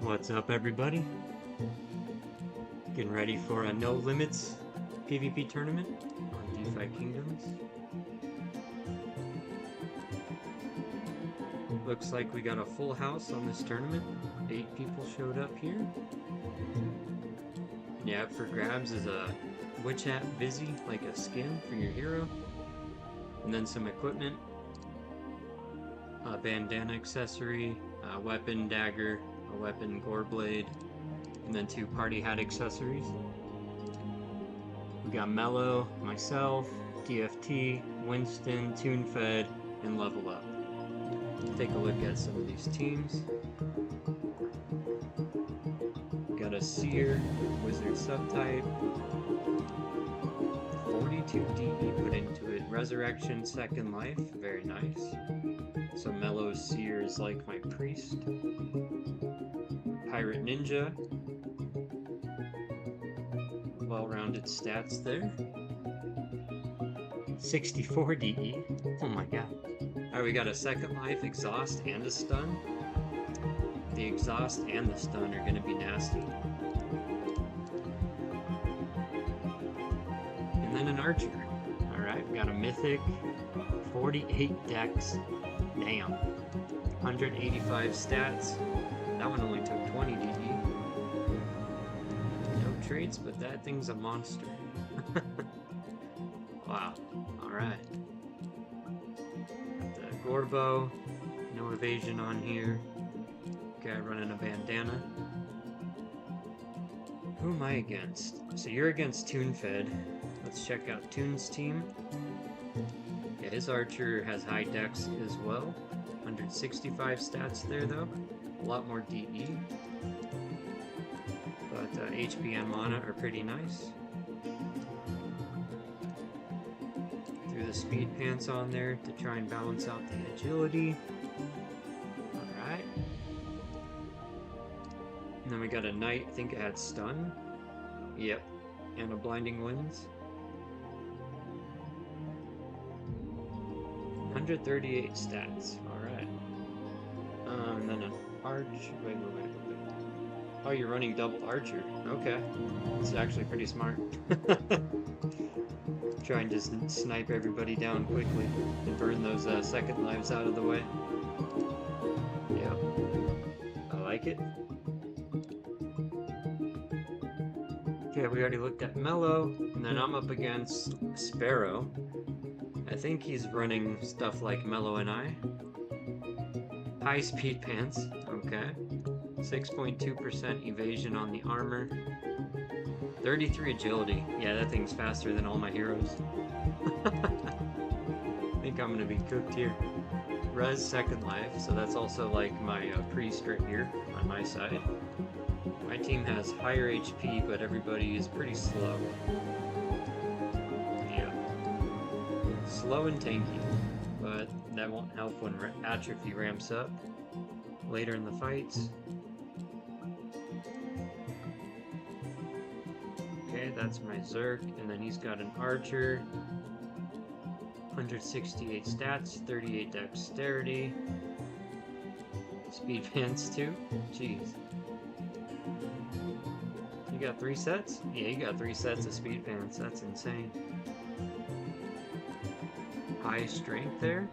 What's up, everybody? Getting ready for a no limits PvP tournament on Defikingdoms. Looks like we got a full house on this tournament. 8 people showed up here. Yeah, up for grabs is a Witch Hat Busy, like a skin for your hero, and then some equipment, a bandana accessory, a weapon dagger, a weapon gore blade, and then 2 party hat accessories. We got Mellow, myself, DFT, Winston, TuneFed, and Level Up. Take a look at some of these teams. Got a Seer, Wizard subtype, 42 DE put into it, Resurrection, Second Life, very nice. So Mellow's Seer is like my Priest. Pirate Ninja, well-rounded stats there. 64 DE, oh my god. Alright, we got a Second Life, Exhaust, and a Stun. The Exhaust and the Stun are going to be nasty. And then an Archer. Alright, we got a Mythic, 48 Dex, damn. 185 stats. That one only took 20 DE. No traits, but that thing's a monster. Wow, alright. Got the Gorbo, no evasion on here. Guy running a bandana. Who am I against? So you're against TuneFed. Let's check out Tune's team. Yeah, his Archer has high dex as well. 165 stats there though. A lot more DE. But HP and mana are pretty nice. Threw the speed pants on there to try and balance out the agility. Alright. And then we got a Knight, I think it had stun. Yep. And a Blinding Winds. 138 stats. Alright. And then an Arch. Wait. Oh, you're running double Archer. Okay. This is actually pretty smart. Try and just snipe everybody down quickly and burn those second lives out of the way. Yep. I like it. Okay, we already looked at Mellow, and then I'm up against Sparrow. I think he's running stuff like Mellow and I. High speed pants, okay. 6.2% evasion on the armor. 33 agility. Yeah, that thing's faster than all my heroes. I think I'm gonna be cooked here. Res Second Life, so that's also like my Priest right here on my side. My team has higher HP, but everybody is pretty slow. Yeah. Slow and tanky, but that won't help when atrophy ramps up later in the fights. Okay, that's my Zerk, and then he's got an Archer. 168 stats, 38 dexterity. Speed pants too? Jeez. You got 3 sets? Yeah, you got 3 sets of speed pants. That's insane. High strength there.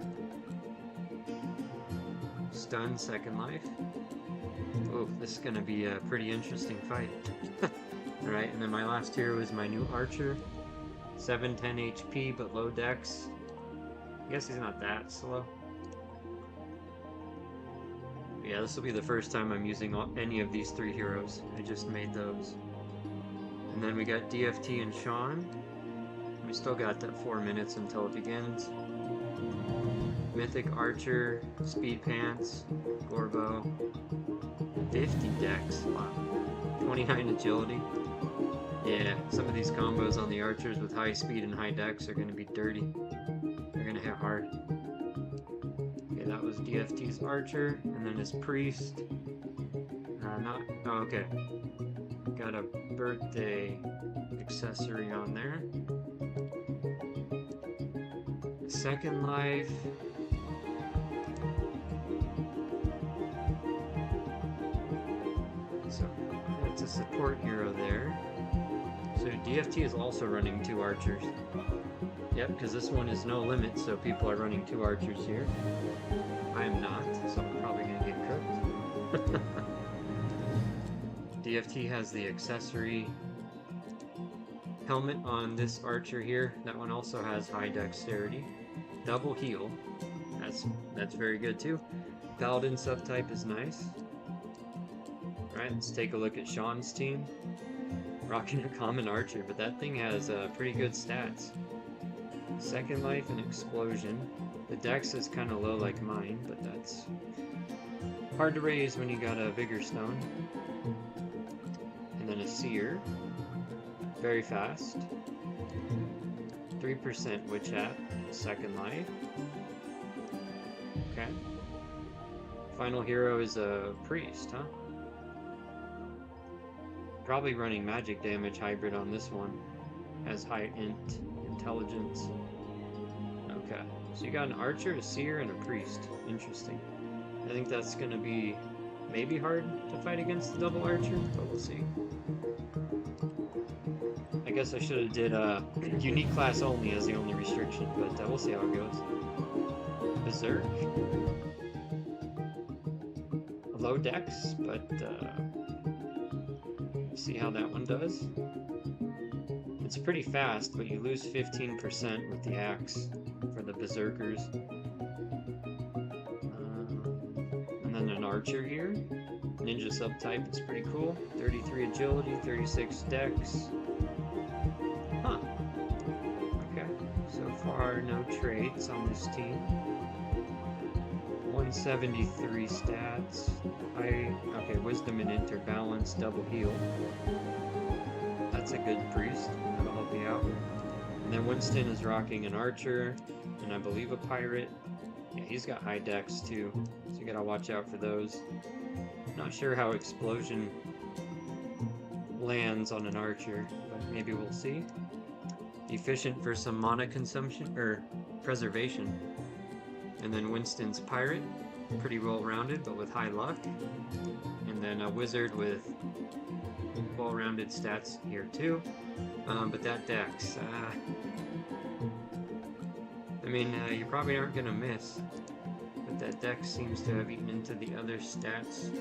Stun, Second Life. Oh, this is going to be a pretty interesting fight. Alright, and then my last hero is my new Archer. 710 HP, but low dex. I guess he's not that slow. Yeah, this will be the first time I'm using any of these 3 heroes. I just made those. And then we got DFT and Sean. We still got that 4 minutes until it begins. Mythic Archer, Speed Pants, Gorbo. 50 dex, wow. 29 agility. Yeah, some of these combos on the Archers with high speed and high dex are going to be dirty. They're going to hit hard. Okay, that was DFT's Archer, and then his Priest. Oh, okay. Got a birthday accessory on there. Second Life. a support hero there. So DFT is also running 2 archers. Yep, because this one is no limit, so people are running 2 archers here. I am not, so I'm probably going to get cooked. DFT has the accessory helmet on this archer here. That one also has high dexterity. Double heal. That's very good too. Paladin subtype is nice. Alright, let's take a look at Sean's team. Rocking a common archer, but that thing has pretty good stats. Second life and explosion. The dex is kind of low like mine, but that's hard to raise when you got a bigger stone. And then a seer. Very fast. 3% witch hat. Second life. Okay. Final hero is a priest, huh? Probably running magic damage hybrid on this one. Has high intelligence. Okay. So you got an archer, a seer, and a priest. Interesting. I think that's gonna be maybe hard to fight against the double archer, but we'll see. I guess I should have did unique class only as the only restriction, but we'll see how it goes. Berserk. Low dex, but see how that one does. It's pretty fast, but you lose 15% with the axe for the berserkers. And then an archer here. Ninja subtype is pretty cool. 33 agility, 36 dex. Huh. Okay. So far, no traits on this team. 173 stats. Okay, wisdom and interbalance, double heal. That's a good priest. That'll help you out. And then Winston is rocking an archer, and I believe a pirate. Yeah, he's got high dex too, so you gotta watch out for those. Not sure how explosion lands on an archer, but maybe we'll see. Efficient for some mana consumption, or preservation. And then Winston's pirate, pretty well-rounded, but with high luck. And then a wizard with well-rounded stats here too. But that dex, I mean, you probably aren't gonna miss, but that dex seems to have eaten into the other stats.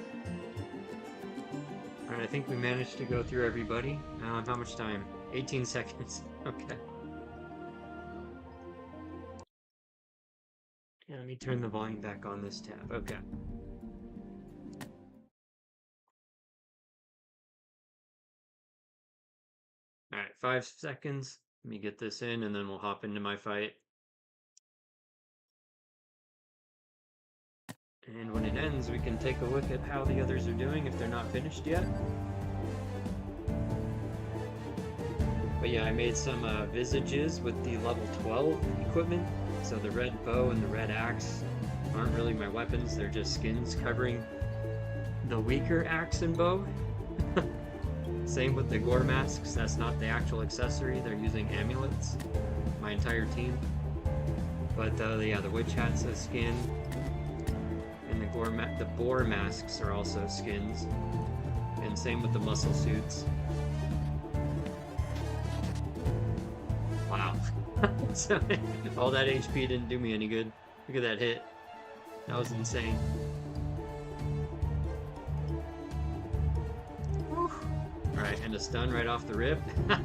Alright, I think we managed to go through everybody. How much time? 18 seconds. Okay. Yeah, let me turn the volume back on this tab. Okay. Alright, 5 seconds. Let me get this in and then we'll hop into my fight. And when it ends, we can take a look at how the others are doing if they're not finished yet. But yeah, I made some visages with the level 12 equipment. So the red bow and the red axe aren't really my weapons, they're just skins covering the weaker axe and bow. Same with the gore masks, that's not the actual accessory, they're using amulets, my entire team. But yeah, the witch hat's a skin, and the boar masks are also skins, and same with the muscle suits. Wow. So, all that HP didn't do me any good. Look at that hit. That was insane. Alright, and a stun right off the rip. I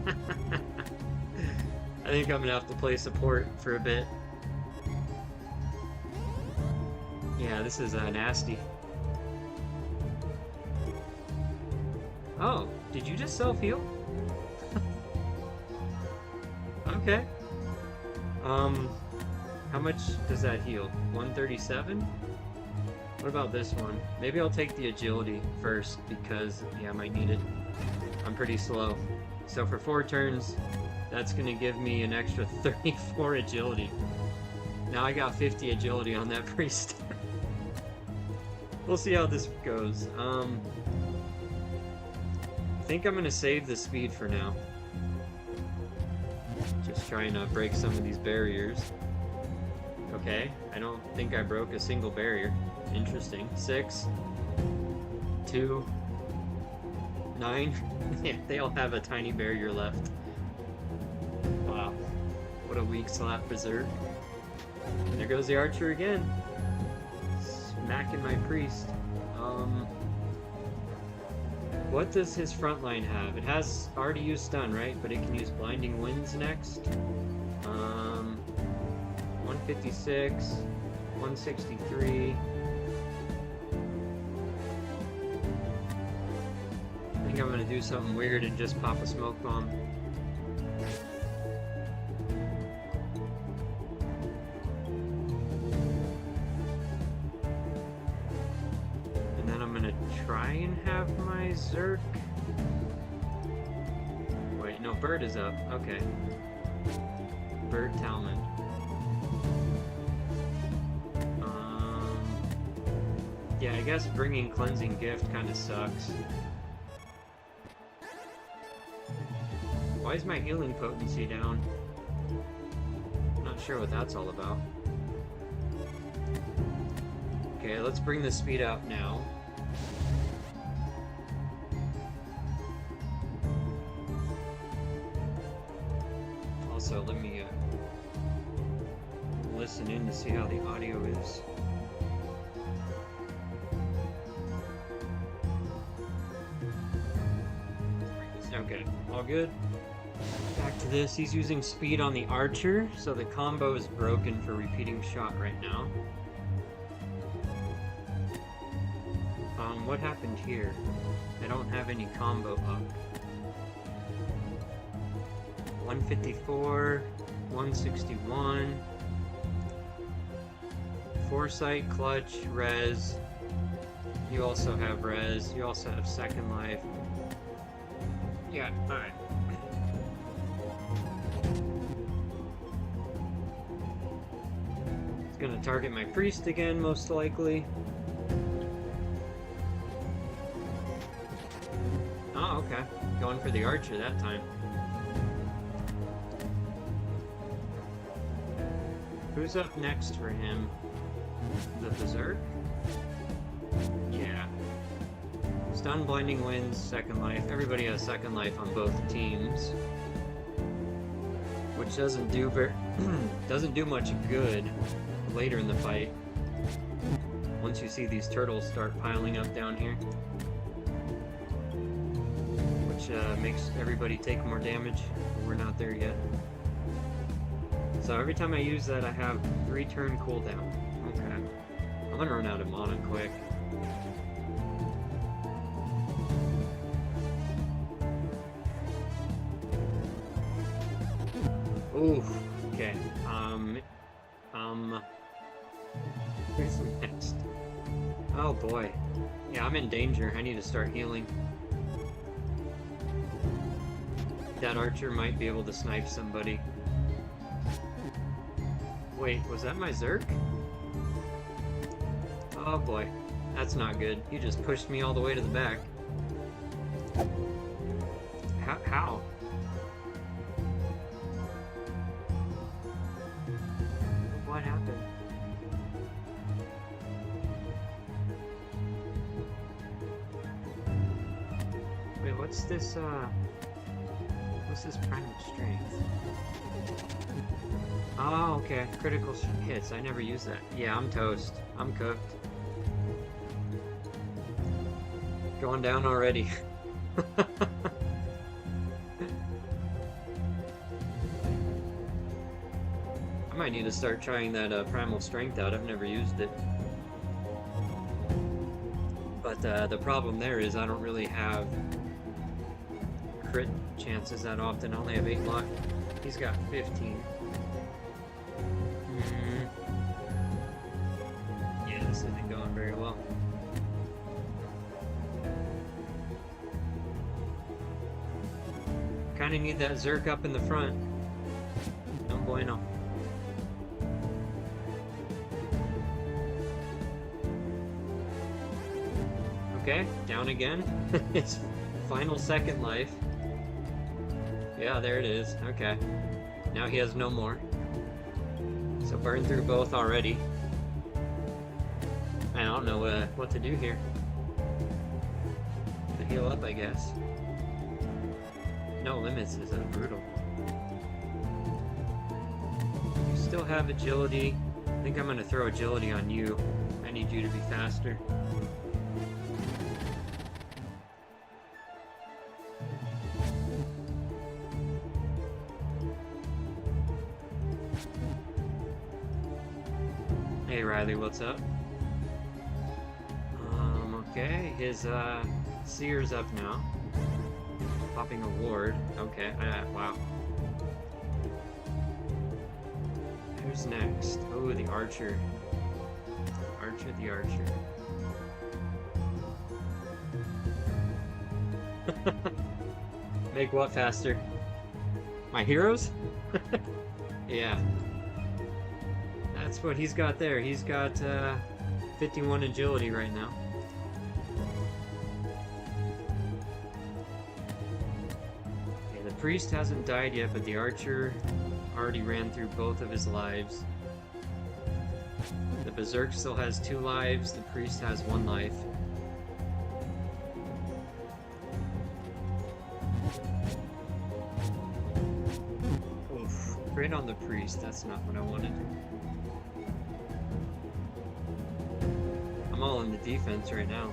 think I'm gonna have to play support for a bit. Yeah, this is nasty. Oh, did you just self-heal? Okay. How much does that heal? 137? What about this one? Maybe I'll take the agility first because, yeah, I might need it. I'm pretty slow. So for 4 turns, that's gonna give me an extra 34 agility. Now I got 50 agility on that priest. We'll see how this goes. I think I'm gonna save the speed for now. Just trying to break some of these barriers. Okay, I don't think I broke a single barrier. Interesting. 6, 2, 9? Yeah, they all have a tiny barrier left. Wow. What a weak slap berserk. And there goes the archer again. Smacking my priest. What does his front line have? It has already used stun, right? But it can use blinding winds next. 156, 163. I think I'm gonna do something weird and just pop a smoke bomb. And then I'm gonna try and have my Zerk. Wait, no, Bird is up. Okay. Bird Talmud. Yeah, I guess bringing Cleansing Gift kind of sucks. Why is my healing potency down? I'm not sure what that's all about. Okay, let's bring the speed up now. Also, let me listen in to see how the audio is. Okay, all good. Back to this. He's using speed on the archer, so the combo is broken for repeating shot right now. What happened here? I don't have any combo up. 154, 161. Foresight, clutch, res. You also have res. You also have second life. Yeah, alright. It's gonna target my priest again, most likely. Oh, okay. Going for the archer that time. Who's up next for him? The berserk? Yeah. Stun, blinding winds, second life. Everybody has second life on both teams, which doesn't do doesn't do much good later in the fight. Once you see these turtles start piling up down here, which makes everybody take more damage. We're not there yet. So every time I use that, I have 3-turn cooldown. Okay. I'm gonna run out of mana quick. Ooh, okay. Where's next? Oh boy. Yeah, I'm in danger. I need to start healing. That archer might be able to snipe somebody. Wait, was that my Zerk? Oh boy. That's not good. He just pushed me all the way to the back. How? What happened? Wait, what's this primal strength? Oh, okay. Critical hits. I never use that. Yeah, I'm toast. I'm cooked. Going down already. I might need to start trying that primal strength out. I've never used it. But the problem there is I don't really have crit chances that often. I only have 8 luck. He's got 15. Yeah, this isn't going very well. Kinda need that Zerk up in the front. No bueno. Okay, down again. It's final second life. Yeah, there it is. Okay. Now he has no more. So burn through both already. I don't know what to do here. heal up, I guess. No limits is brutal. You still have agility. I think I'm going to throw agility on you. I need you to be faster. Hey Riley, what's up? Okay, his Seer's up now. Popping a ward. Okay, wow. Who's next? Oh, the archer. Archer the archer. Make what faster? My heroes? Yeah. That's what he's got there. He's got 51 agility right now. Okay, the priest hasn't died yet, but the archer already ran through both of his lives. The berserk still has 2 lives, the priest has 1 life. Oof, right on the priest, that's not what I wanted. I'm all in the defense right now.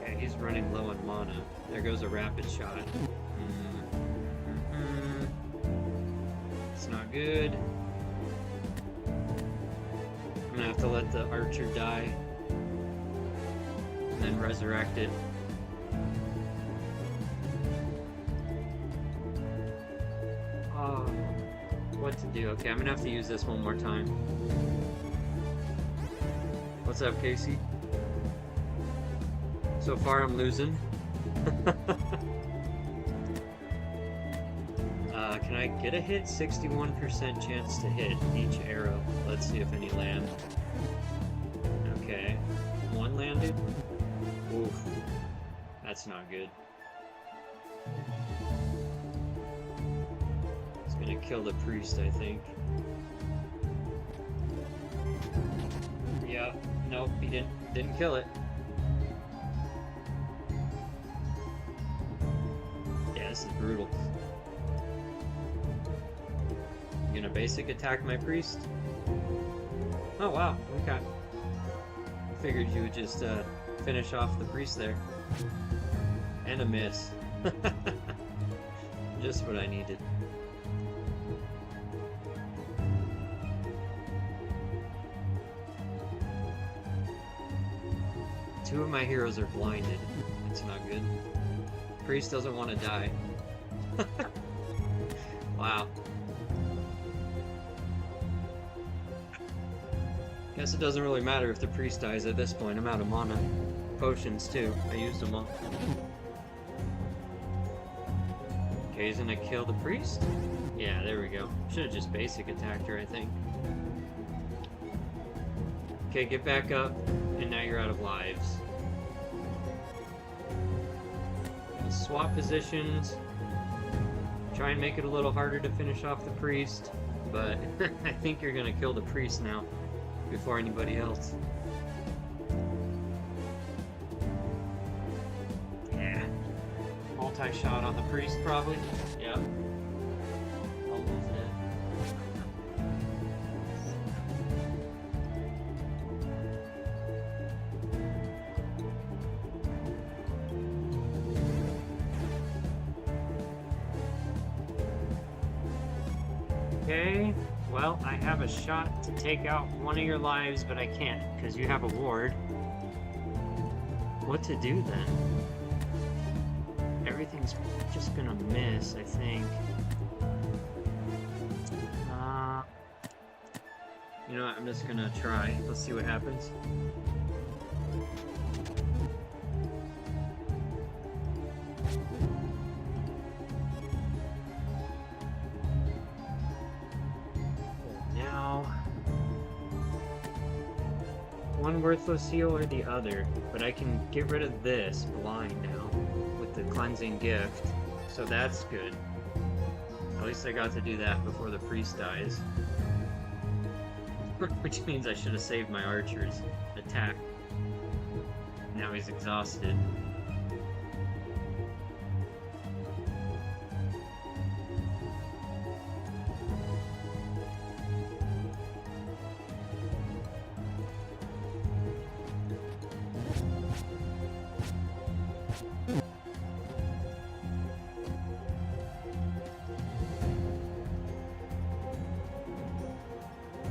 Okay, he's running low on mana. There goes a rapid shot. It's not good. I'm gonna have to let the archer die and then resurrect it. What to do? Okay, I'm gonna have to use this one more time. What's up, Casey? So far, I'm losing. Can I get a hit? 61% chance to hit each arrow. Let's see if any land. Okay, 1 landed. Oof, that's not good. Gonna kill the priest, I think. Yeah, nope, he didn't kill it. Yeah, this is brutal. You gonna basic attack my priest? Oh wow, okay. I figured you would just finish off the priest there. And a miss. Just what I needed. Two of my heroes are blinded. It's not good. Priest doesn't want to die. Wow. Guess it doesn't really matter if the priest dies at this point. I'm out of mana. Potions too. I used them all. Okay, he's gonna kill the priest? Yeah, there we go. Should've just basic attacked her, I think. Okay, get back up, and now you're out of lives. Swap positions. Try and make it a little harder to finish off the priest, but I think you're gonna kill the priest now before anybody else. Yeah. Multi-shot on the priest, probably. Yep. Almost dead. Okay, well, I have a shot to take out one of your lives, but I can't, because you have a ward. What to do then? Everything's just gonna miss, I think. You know what, I'm just gonna try. Let's see what happens. One worthless heal or the other, but I can get rid of this blind now with the cleansing gift, so that's good. At least I got to do that before the priest dies. Which means I should have saved my archer's attack. Now he's exhausted.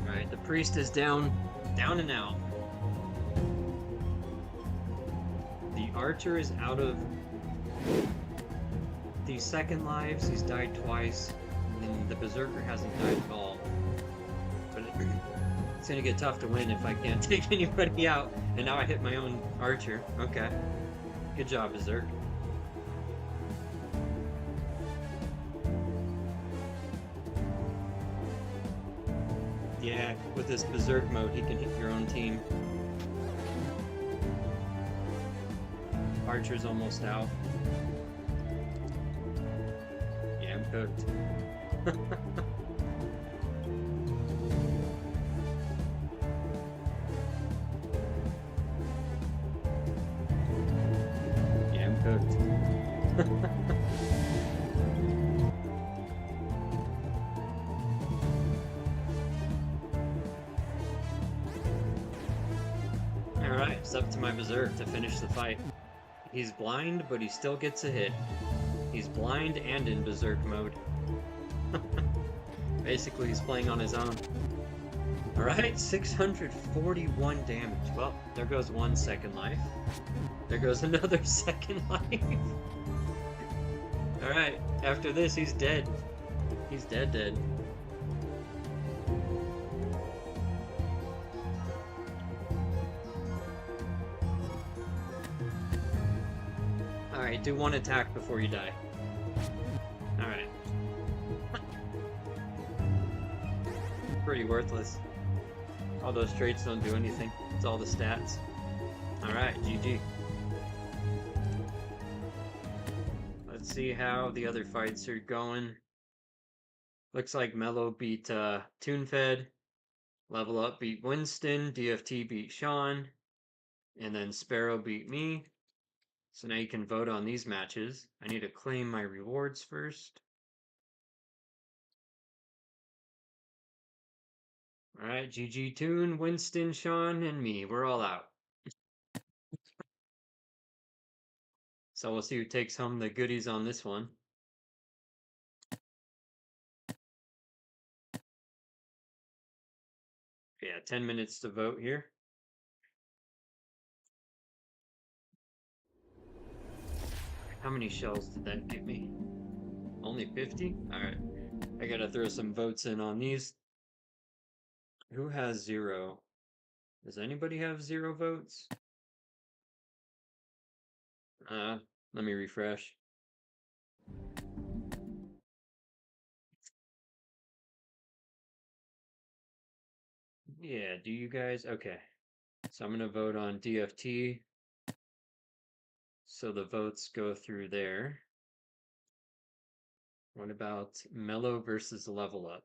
Alright, the priest is down and out. The archer is out of the second lives. He's died twice, and the berserker hasn't died at all. But it's gonna get tough to win if I can't take anybody out. And now I hit my own archer. Okay. Good job, berserk. Yeah, with this berserk mode, he can hit your own team. Archer's almost out. Yeah, I'm cooked. Yeah, I'm cooked. Alright, it's up to my berserk to finish the fight. He's blind, but he still gets a hit. He's blind and in berserk mode. Basically, he's playing on his own. Alright, 641 damage. Well, there goes 1 second life. There goes another second life. Alright, after this, he's dead. He's dead. Alright, do 1 attack before you die. Alright. Pretty worthless. All those traits don't do anything. It's all the stats. Alright, GG. Let's see how the other fights are going. Looks like Mello beat Toonfed. Level Up beat Winston. DFT beat Sean. And then Sparrow beat me. So now you can vote on these matches. I need to claim my rewards first. Alright, GG Toon, Winston, Sean, and me. We're all out. So we'll see who takes home the goodies on this one. Yeah, 10 minutes to vote here. How many shells did that give me? Only 50? Alright. I gotta throw some votes in on these. Who has 0? Does anybody have 0 votes? Let me refresh. Yeah, do you guys? Okay. So I'm gonna vote on DFT. So the votes go through there. What about Mellow versus Level Up?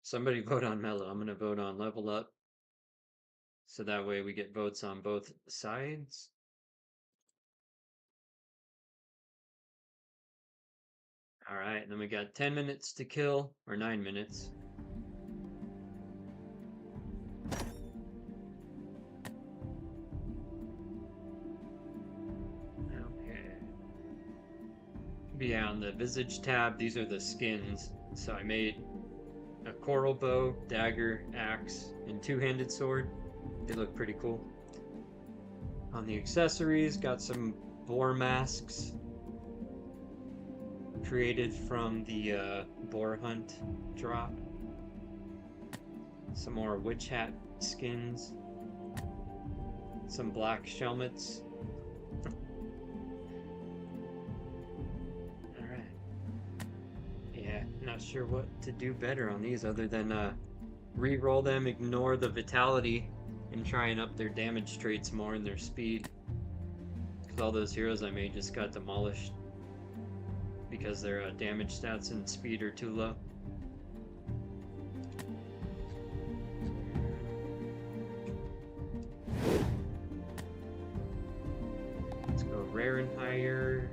Somebody vote on Mellow. I'm gonna vote on Level Up. So that way we get votes on both sides. Alright, then we got 10 minutes to kill, or 9 minutes. Okay. Yeah, on the Visage tab, these are the skins. So I made a coral bow, dagger, axe, and 2-handed sword. They look pretty cool. On the accessories, got some boar masks created from the boar hunt drop. Some more witch hat skins. Some black shelmets. Alright. Yeah, not sure what to do better on these other than re-roll them, ignore the vitality, and try and up their damage traits more and their speed. Because all those heroes I made just got demolished because their damage stats and speed are too low. burn higher.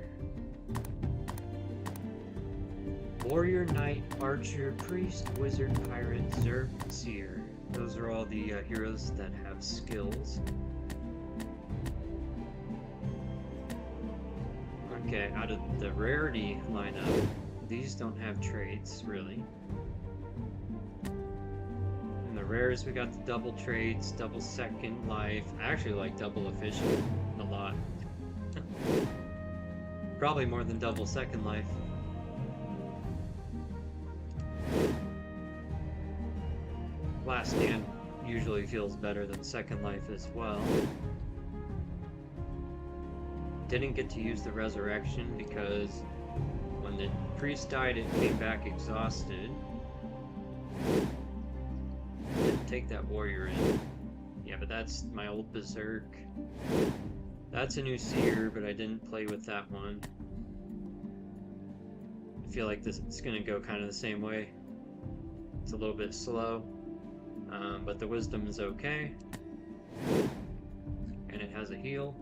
Warrior, Knight, Archer, Priest, Wizard, Pirate, Zerg, Seer. Those are all the heroes that have skills. Okay, out of the rarity lineup, these don't have traits, really. In the rares, we got the double traits, double second life. I actually like double efficient a lot. Probably more than double second life. Last Stand usually feels better than Second Life as well. Didn't get to use the Resurrection because when the priest died, it came back exhausted. Didn't take that warrior in. Yeah, but that's my old Berserk. That's a new Seer, but I didn't play with that one. I feel like this is gonna go kind of the same way. It's a little bit slow. But the wisdom is okay. And it has a heal.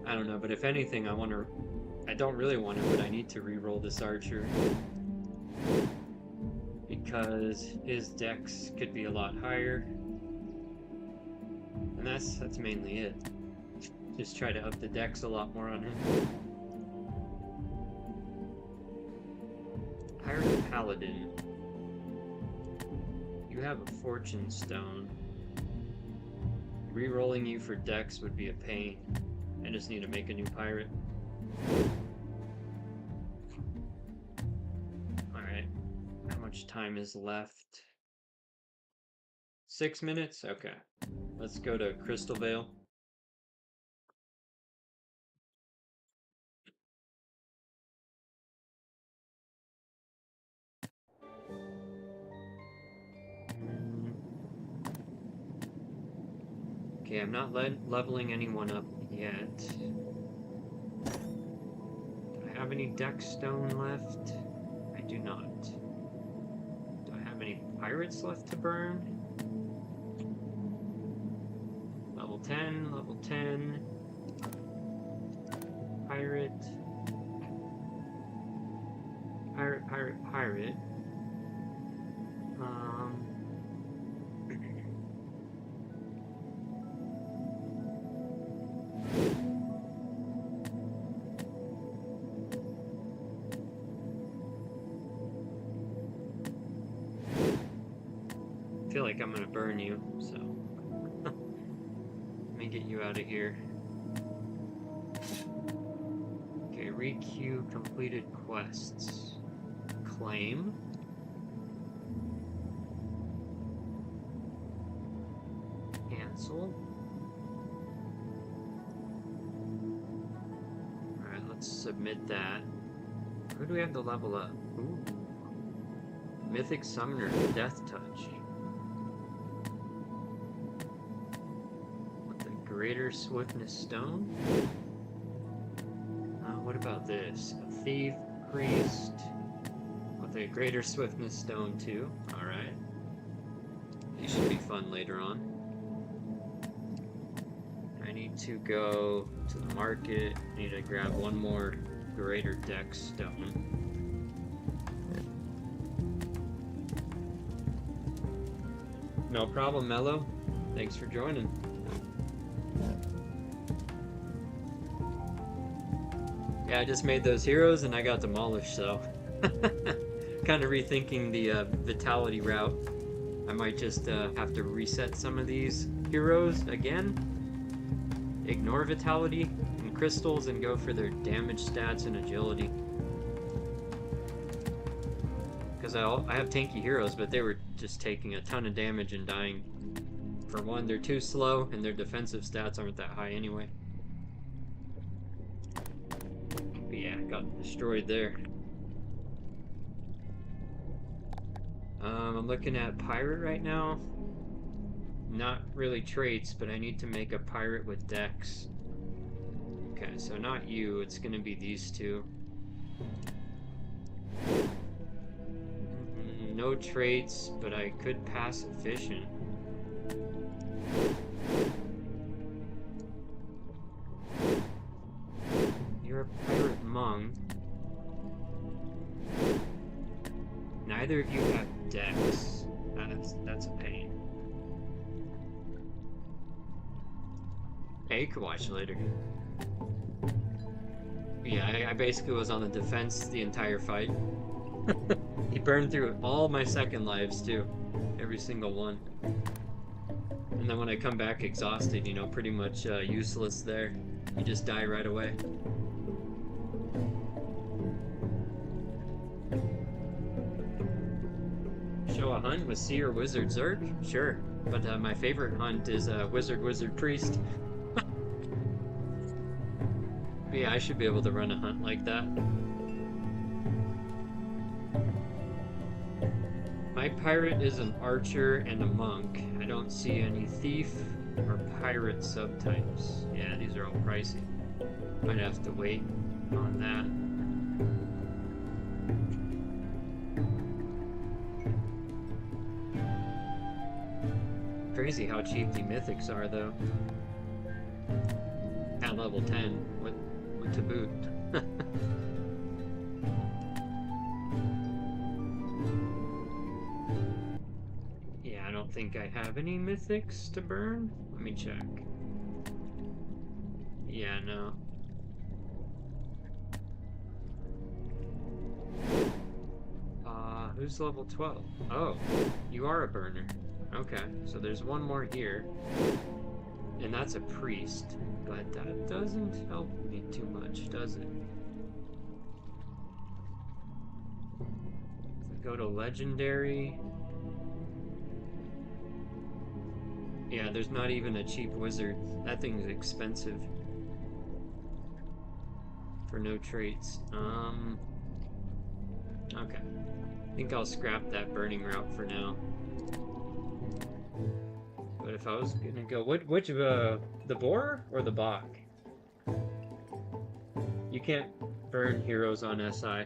I don't know, but if anything, I don't really want to, but I need to re-roll this archer. Because his dex could be a lot higher. And that's mainly it. Just try to up the dex a lot more on him. Pirate Paladin. You have a Fortune Stone. Rerolling you for dex would be a pain. I just need to make a new pirate. Alright. How much time is left? 6 minutes? Okay. Let's go to Crystal Vale. Okay, I'm not leveling anyone up yet. Do I have any dex stone left? I do not. Do I have any pirates left to burn? Level 10, level 10. Pirate. Pirate. I feel like I'm gonna burn you, so let me get you out of here. Okay, re-queue completed quests. Claim. Cancel. Alright, let's submit that. Who do we have to level up? Ooh. Mythic Summoner, Death Touch. With the Greater Swiftness Stone? What about this? A Thief, Priest, with a Greater Swiftness Stone too. Alright. These should be fun later on. I need to go to the market. I need to grab one more Greater Dex Stone. No problem, Mello. Thanks for joining. Yeah, I just made those heroes and I got demolished, so kind of rethinking the Vitality route. I might just have to reset some of these heroes again, ignore Vitality and Crystals, and go for their damage stats and agility. Because I have tanky heroes, but they were just taking a ton of damage and dying. For one, they're too slow, and their defensive stats aren't that high anyway. But yeah, got destroyed there. I'm looking at Pirate right now. Not really traits, but I need to make a Pirate with Dex. Okay, so not you, it's gonna be these two. No traits, but I could pass efficient. neither of you have decks. That's a pain. Hey, you can watch later. Yeah, I basically was on the defense the entire fight. He burned through all my second lives too. Every single one. And then when I come back exhausted, you know, pretty much useless there. You just die right away. Show a hunt with Seer, Wizard, Zerg? Sure. But my favorite hunt is Wizard, Wizard, Priest. Yeah, I should be able to run a hunt like that. My pirate is an archer and a monk. I don't see any thief or pirate subtypes. Yeah, these are all pricey. Might have to wait on that. Crazy how cheap the mythics are, though. At level 10, what to boot. Yeah, I don't think I have any mythics to burn. Let me check. Yeah, no. Who's level 12? Oh, you are a burner. Okay, so there's one more here. And that's a priest, but that doesn't help me too much, does it? If I go to legendary... Yeah, there's not even a cheap wizard. That thing's expensive. For no traits. Okay. I think I'll scrap that burning route for now. But if I was gonna go, which the boar or the Bach? You can't burn heroes on SI.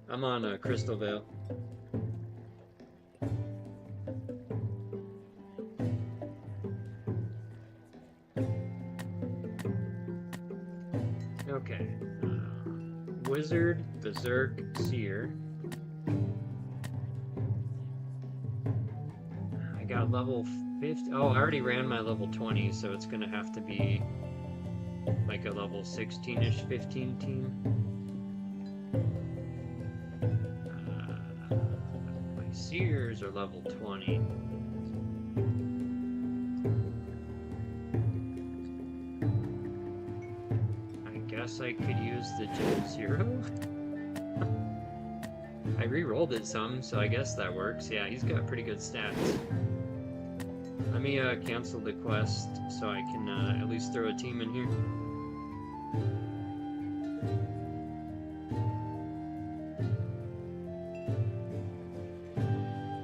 I'm on Crystal Vale. Okay. Wizard, Berserk, Seer. I got level 50. Oh, I already ran my level 20, so it's gonna have to be like a level 16-ish, 15 team. My Seers are level 20. I guess I could use the Gen 0. I re-rolled it some, so I guess that works. Yeah, he's got pretty good stats. Let me cancel the quest so I can at least throw a team in here.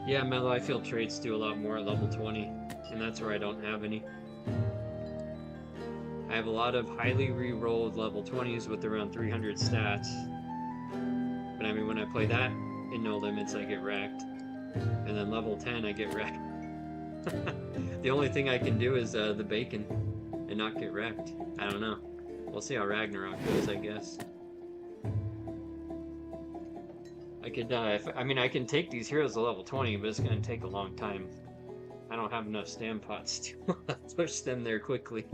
Yeah, Mellow, I feel traits do a lot more at level 20, and that's where I don't have any. I have a lot of highly re-rolled level 20s with around 300 stats. But I mean, when I play that in No Limits, I get wrecked. And then level 10, I get wrecked. The only thing I can do is the bacon and not get wrecked. I don't know. We'll see how Ragnarok goes, I guess. I could, I mean, I can take these heroes to level 20, but it's going to take a long time. I don't have enough stand pots to push them there quickly.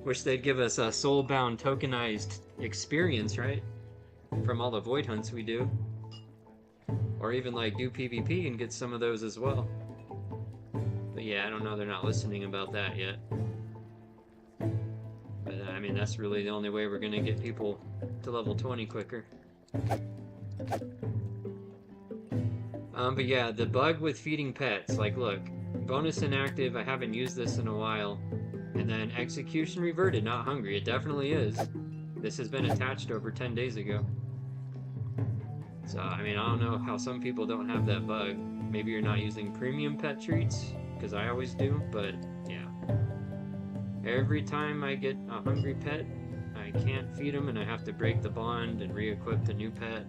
Wish they'd give us a soulbound tokenized experience, right? From all the void hunts we do. Or even like do PvP and get some of those as well. But yeah, I don't know, they're not listening about that yet. But I mean, that's really the only way we're gonna get people to level 20 quicker. But yeah, the bug with feeding pets, like look, bonus inactive, I haven't used this in a while. And then execution reverted, not hungry, it definitely is. This has been attached over 10 days ago. So, I mean, I don't know how some people don't have that bug. Maybe you're not using premium pet treats, because I always do, but yeah. Every time I get a hungry pet, I can't feed them and I have to break the bond and re-equip the new pet,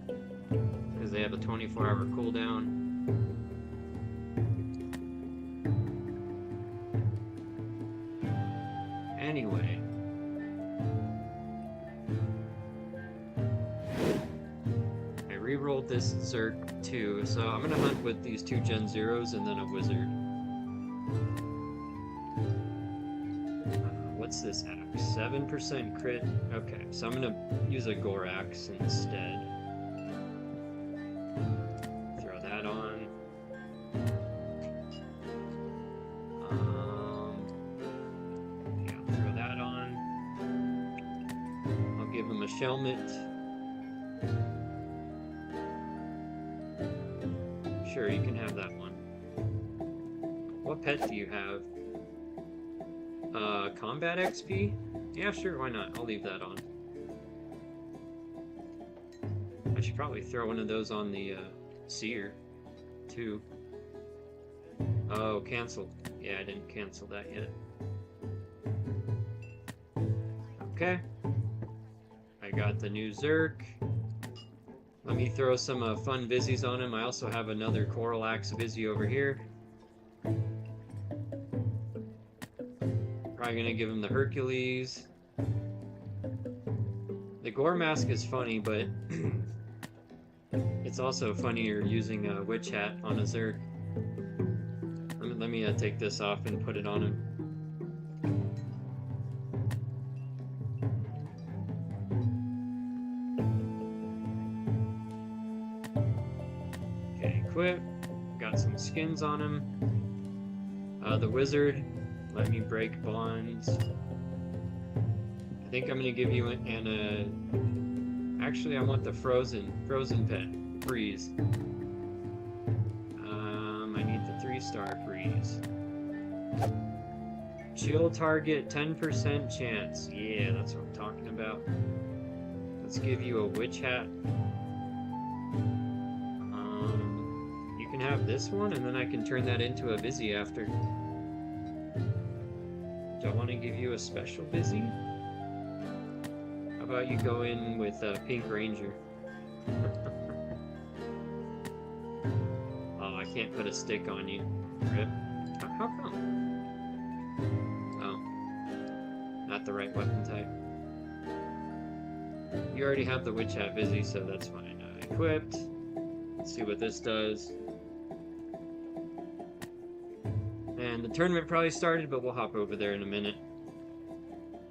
because they have a 24-hour cooldown. Anyway. this Zerk too, so I'm gonna hunt with these 2 Gen 0s and then a Wizard. What's this axe? 7% crit? Okay, so I'm gonna use a Gore axe instead. Throw that on. Yeah, throw that on. I'll give him a Shelmet. Sure, you can have that one. What pet do you have? Combat XP? Yeah, sure, why not? I'll leave that on. I should probably throw one of those on the Seer, too. Oh, cancel. Yeah, I didn't cancel that yet. Okay. I got the new Zerk. Let me throw some fun Vizzies on him. I also have another Coral Axe Vizzy over here. Probably gonna give him the Hercules. The Gore Mask is funny, but it's also funnier using a Witch Hat on a Zerk. Let me take this off and put it on him. Okay, equip. Got some skins on him. The Wizard. Let me break bonds. I think I'm gonna give you actually I want the frozen pet, freeze. I need the 3-star freeze. Chill target, 10% chance. Yeah, that's what I'm talking about. Let's give you a Witch Hat. You can have this one, and then I can turn that into a Vizzy after. Do I want to give you a special Vizzy? How about you go in with Pink Ranger? Oh, I can't put a stick on you. Rip. How come? Oh. Not the right weapon type. You already have the Witch Hat Vizzy, so that's fine. Equipped. Let's see what this does. And the tournament probably started, but we'll hop over there in a minute.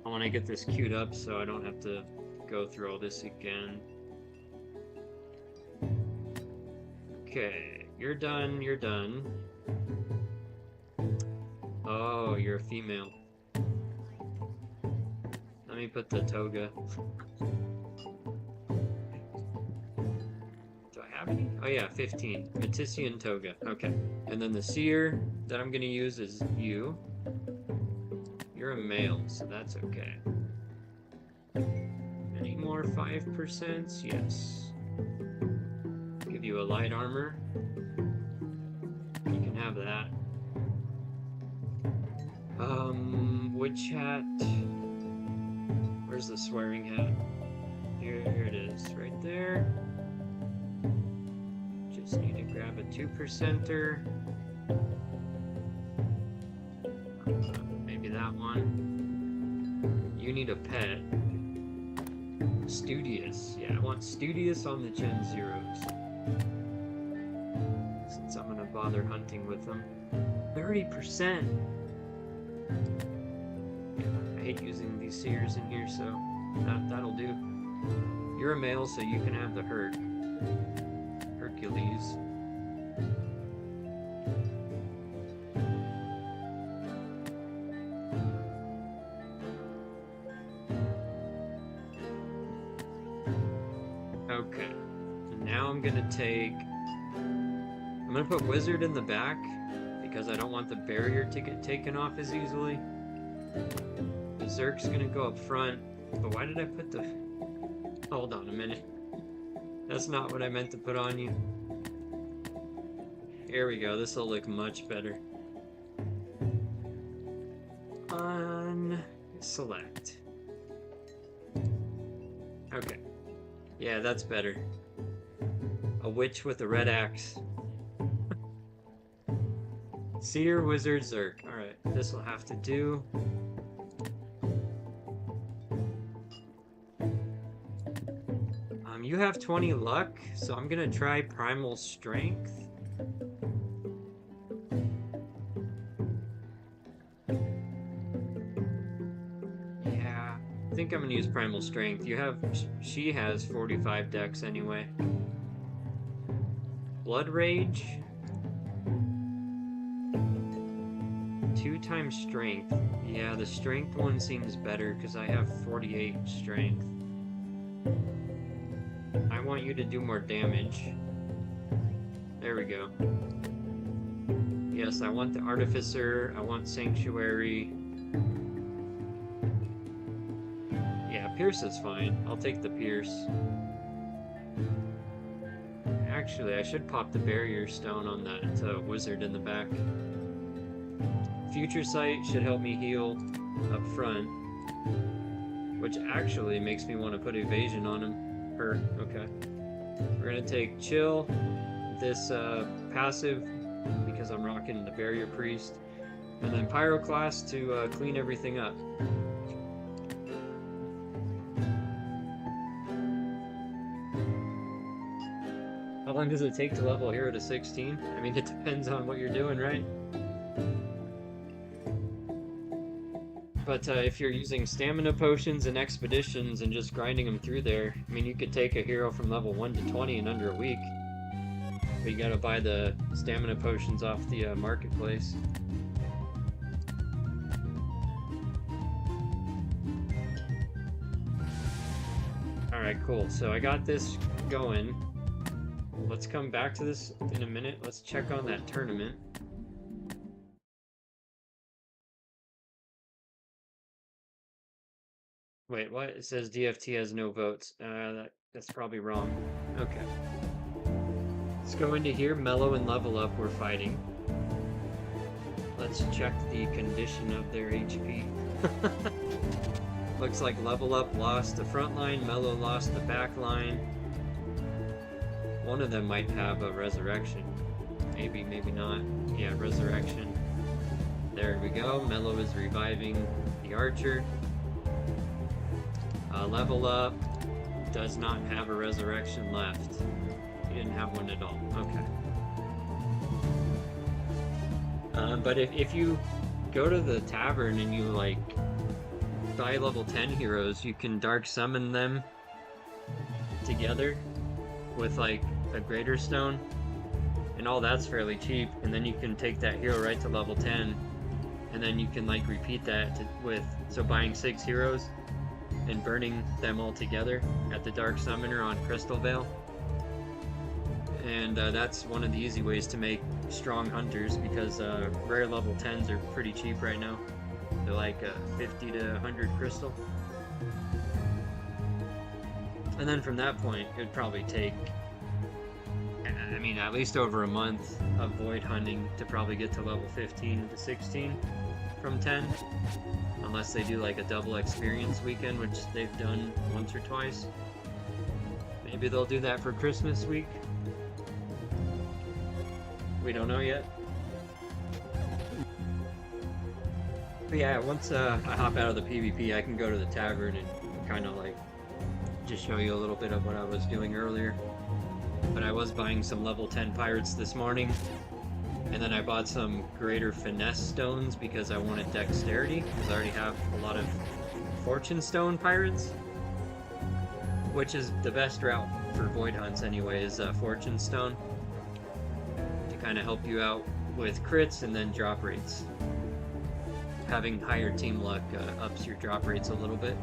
I want to get this queued up so I don't have to go through all this again. Okay, you're done, you're done. Oh, you're a female. Let me put the toga. Do I have any? Oh yeah, 15. Matician toga. Okay. And then the seer that I'm going to use is you. You're a male, so that's okay. Any more 5%? Yes. Give you a light armor. You can have that. Witch Hat. Where's the swearing hat? Here it is, right there. Just need to grab a 2%er. Maybe that one. You need a pet. Studious. Yeah, I want Studious on the Gen 0s. Since I'm gonna bother hunting with them. 30%! Yeah, I hate using these seers in here, so that'll do. You're a male, so you can have the Hercules. Okay, so now I'm gonna put Wizard in the back because I don't want the barrier to get taken off as easily. The Zerk's gonna go up front, but why did I put the... Hold on a minute. That's not what I meant to put on you. Here we go, this will look much better. Select. Okay. Yeah, that's better. A witch with a red axe. Seer, Wizard, Zerk. Alright, this will have to do. You you have 20 luck, so I'm gonna try Primal Strength. Yeah, I think I'm gonna use Primal Strength. She has 45 dex anyway. Blood Rage. 2 times Strength. Yeah, the Strength one seems better because I have 48 Strength. I want you to do more damage. There we go. Yes, I want the Artificer. I want Sanctuary. Yeah, Pierce is fine. I'll take the Pierce. Actually, I should pop the Barrier Stone on that wizard in the back. Future Sight should help me heal up front. Which actually makes me want to put Evasion on him. Okay. We're gonna take Chill, this passive, because I'm rocking the Barrier Priest, and then Pyroclast to clean everything up. How long does it take to level a hero to 16? I mean, it depends on what you're doing, right? But if you're using stamina potions and expeditions and just grinding them through there, I mean, you could take a hero from level 1 to 20 in under a week. But you gotta buy the stamina potions off the marketplace. Alright, cool. So I got this going. Let's come back to this in a minute. Let's check on that tournament. Wait, what? It says DFT has no votes. That's probably wrong. Okay. Let's go into here. Mellow and Level Up we're fighting. Let's check the condition of their HP. Looks like Level Up lost the front line, Mellow lost the back line. One of them might have a Resurrection. Maybe, maybe not. Yeah, Resurrection. There we go. Mellow is reviving the Archer. Level Up does not have a Resurrection left. He didn't have one at all. Okay. But if you go to the tavern and you like buy level 10 heroes, you can Dark Summon them together with like a Greater Stone, and all that's fairly cheap, and then you can take that hero right to level 10, and then you can like repeat that so buying 6 heroes and burning them all together at the Dark Summoner on Crystal Vale. And that's one of the easy ways to make strong hunters, because rare level 10s are pretty cheap right now. They're like 50 to 100 crystal. And then from that point, it would probably take, I mean, at least over a month of void hunting to probably get to level 15 to 16 from 10. Unless they do like a double experience weekend, which they've done once or twice. Maybe they'll do that for Christmas week. We don't know yet. But yeah, once I hop out of the PvP, I can go to the tavern and kind of like just show you a little bit of what I was doing earlier. But I was buying some level 10 pirates this morning, and then I bought some greater finesse stones because I wanted dexterity, because I already have a lot of fortune stone pirates, which is the best route for void hunts anyway, is fortune stone, to kind of help you out with crits and then drop rates. Having higher team luck ups your drop rates a little bit.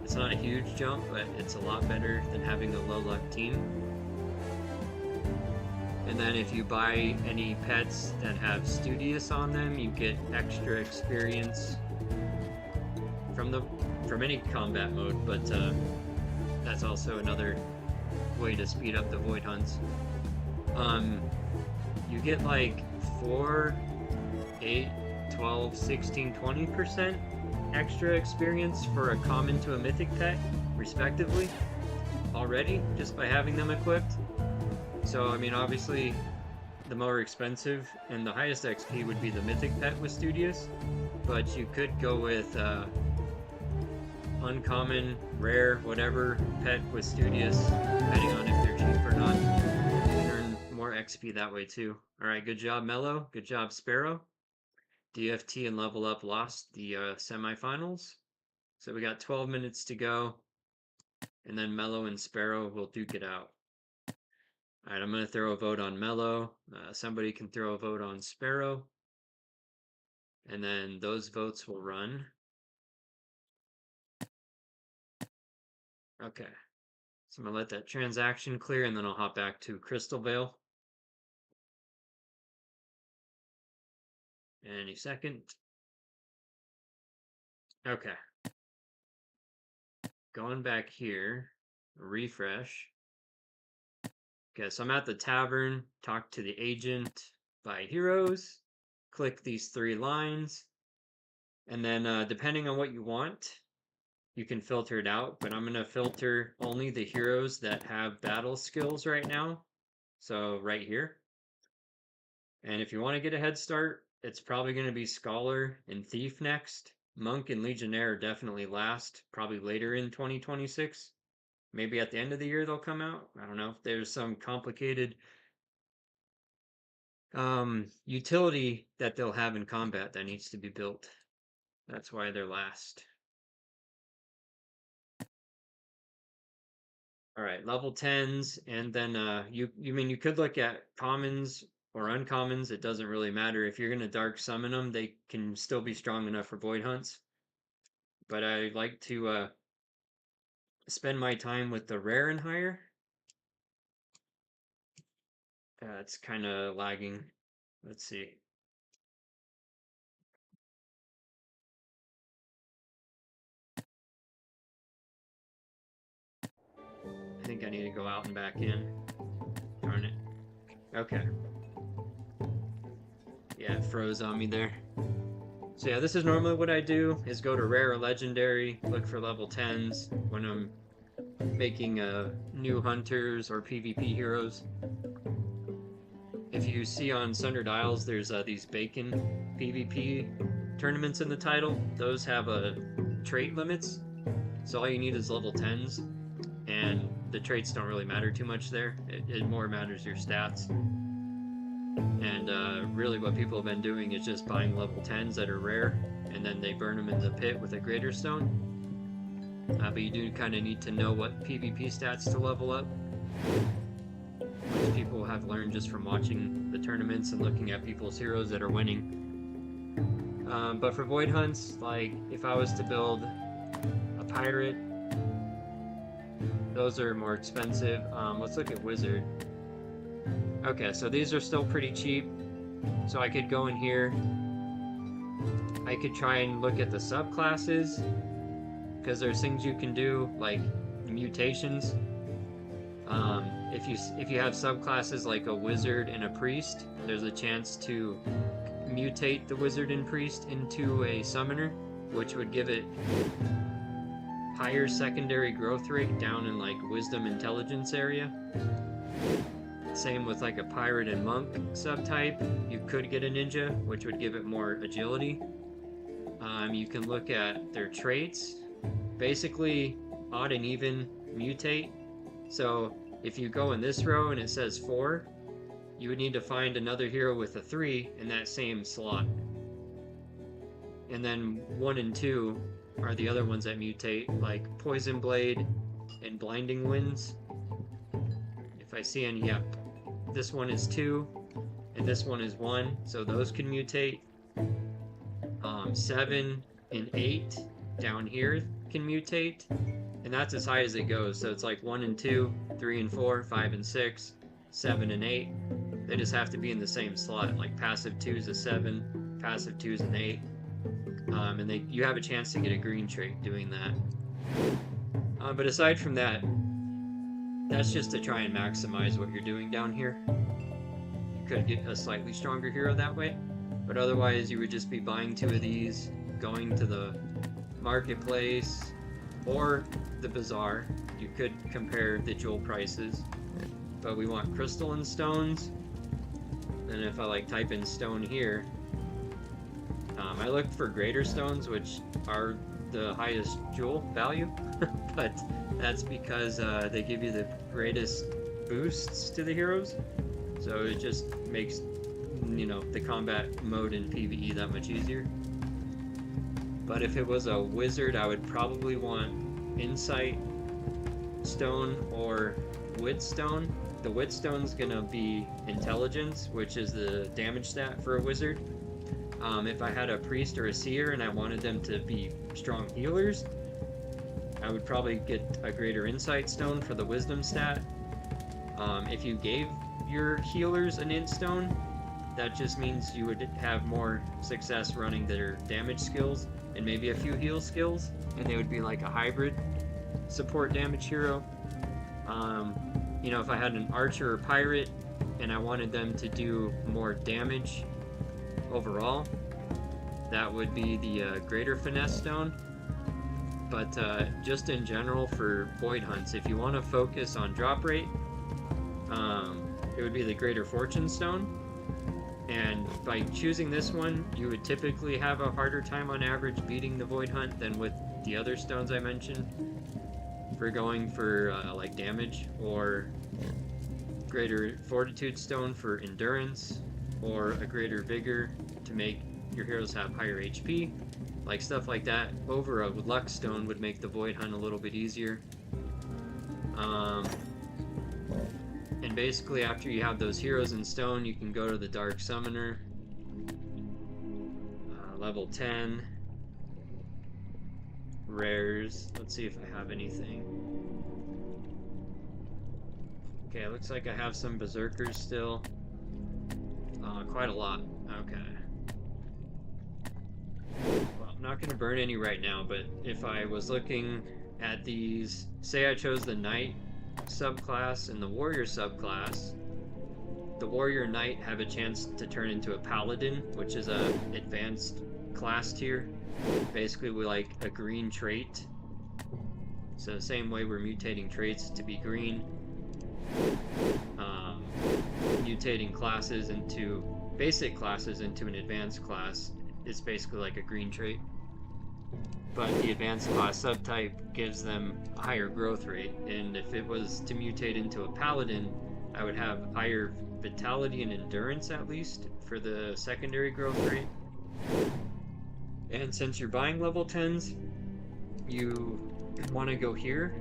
It's not a huge jump, but it's a lot better than having a low luck team. And then if you buy any pets that have Studious on them, you get extra experience from any combat mode, but that's also another way to speed up the void hunts. You get like 4, 8, 12, 16, 20% extra experience for a common to a mythic pet, respectively, already, just by having them equipped. So, I mean, obviously, the more expensive and the highest XP would be the mythic pet with Studious, but you could go with uncommon, rare, whatever pet with Studious, depending on if they're cheap or not. You can earn more XP that way too. Alright, good job, Mellow. Good job, Sparrow. DFT and Level Up lost the semifinals. So we got 12 minutes to go. And then Mellow and Sparrow will duke it out. Alright, I'm going to throw a vote on Mellow. Somebody can throw a vote on Sparrow. And then those votes will run. Okay. So I'm going to let that transaction clear, and then I'll hop back to Crystal Vale. Any second. Okay. Going back here, refresh. Okay, so I'm at the tavern, talk to the agent, buy heroes, click these 3 lines, and then depending on what you want, you can filter it out, but I'm going to filter only the heroes that have battle skills right now, so right here. And if you want to get a head start, it's probably going to be Scholar and Thief next. Monk and Legionnaire definitely last, probably later in 2026. Maybe at the end of the year they'll come out. I don't know. There's some complicated utility that they'll have in combat that needs to be built. That's why they're last. All right, level 10s, and then you could look at commons or uncommons. It doesn't really matter. If you're gonna dark summon them, they can still be strong enough for void hunts. But I like to spend my time with the rare and higher. It's kind of lagging. Let's see. I think I need to go out and back in. Darn it. Okay. Yeah, it froze on me there. So yeah, this is normally what I do, is go to rare or legendary, look for level 10s when I'm making new hunters or PvP heroes. If you see on Sundered Isles, there's these bacon PvP tournaments in the title. Those have trait limits, so all you need is level 10s, and the traits don't really matter too much there. It more matters your stats. And really what people have been doing is just buying level 10s that are rare, and then they burn them in the pit with a greater stone. But you do kind of need to know what PvP stats to level up, which people have learned just from watching the tournaments and looking at people's heroes that are winning. But for void hunts, like if I was to build a pirate, those are more expensive. Let's look at wizard. Okay, so these are still pretty cheap. So I could go in here. I could try and look at the subclasses, because there's things you can do, like mutations. If you have subclasses like a wizard and a priest, there's a chance to mutate the wizard and priest into a summoner, which would give it higher secondary growth rate down in like wisdom intelligence area. Same with like a pirate and monk subtype. You could get a ninja, which would give it more agility. You can look at their traits. Basically, odd and even mutate. So if you go in this row and it says 4, you would need to find another hero with a 3 in that same slot. And then 1 and 2 are the other ones that mutate, like Poison Blade and Blinding Winds. If I see any, yeah, this one is 2, and this one is 1, so those can mutate. 7 and 8 down here can mutate, and that's as high as it goes. So it's like 1 and 2, 3 and 4, 5 and 6, 7 and 8. They just have to be in the same slot. Like passive 2 is a 7, passive 2 is an 8, and you have a chance to get a green trait doing that. But aside from that, that's just to try and maximize what you're doing down here. You could get a slightly stronger hero that way, but otherwise you would just be buying 2 of these, going to the marketplace or the bazaar. You could compare the jewel prices, but we want crystal and stones. And if I like type in stone here, I looked for greater stones, which are the highest jewel value, but that's because they give you the greatest boosts to the heroes, so it just makes, you know, the combat mode in PvE that much easier. But if it was a wizard, I would probably want Insight Stone or Wit Stone. The Wit Stone's gonna be Intelligence, which is the damage stat for a wizard. If I had a priest or a seer and I wanted them to be strong healers, I would probably get a greater Insight Stone for the wisdom stat. If you gave your healers an int stone, that just means you would have more success running their damage skills and maybe a few heal skills, and they would be like a hybrid support damage hero. You know, if I had an archer or pirate and I wanted them to do more damage overall, that would be the greater finesse stone. But just in general for void hunts, if you want to focus on drop rate, it would be the greater fortune stone. And by choosing this one, you would typically have a harder time on average beating the void hunt than with the other stones I mentioned, for going for like damage, or greater fortitude stone for endurance, or a greater vigor to make your heroes have higher HP. Like stuff like that over a luck stone would make the void hunt a little bit easier. And basically after you have those heroes in stone, you can go to the Dark Summoner, level 10, rares. Let's see if I have anything. Okay, it looks like I have some Berserkers still. Quite a lot. Okay. Well, I'm not going to burn any right now, but if I was looking at these, say I chose the Knight subclass and the Warrior subclass, the Warrior Knight have a chance to turn into a Paladin, which is a advanced class tier. Basically, we like a green trait. So the same way we're mutating traits to be green, mutating classes into basic classes into an advanced class is basically like a green trait. But the advanced class subtype gives them a higher growth rate, and if it was to mutate into a Paladin, I would have higher vitality and endurance at least for the secondary growth rate. And since you're buying level 10s, you want to go here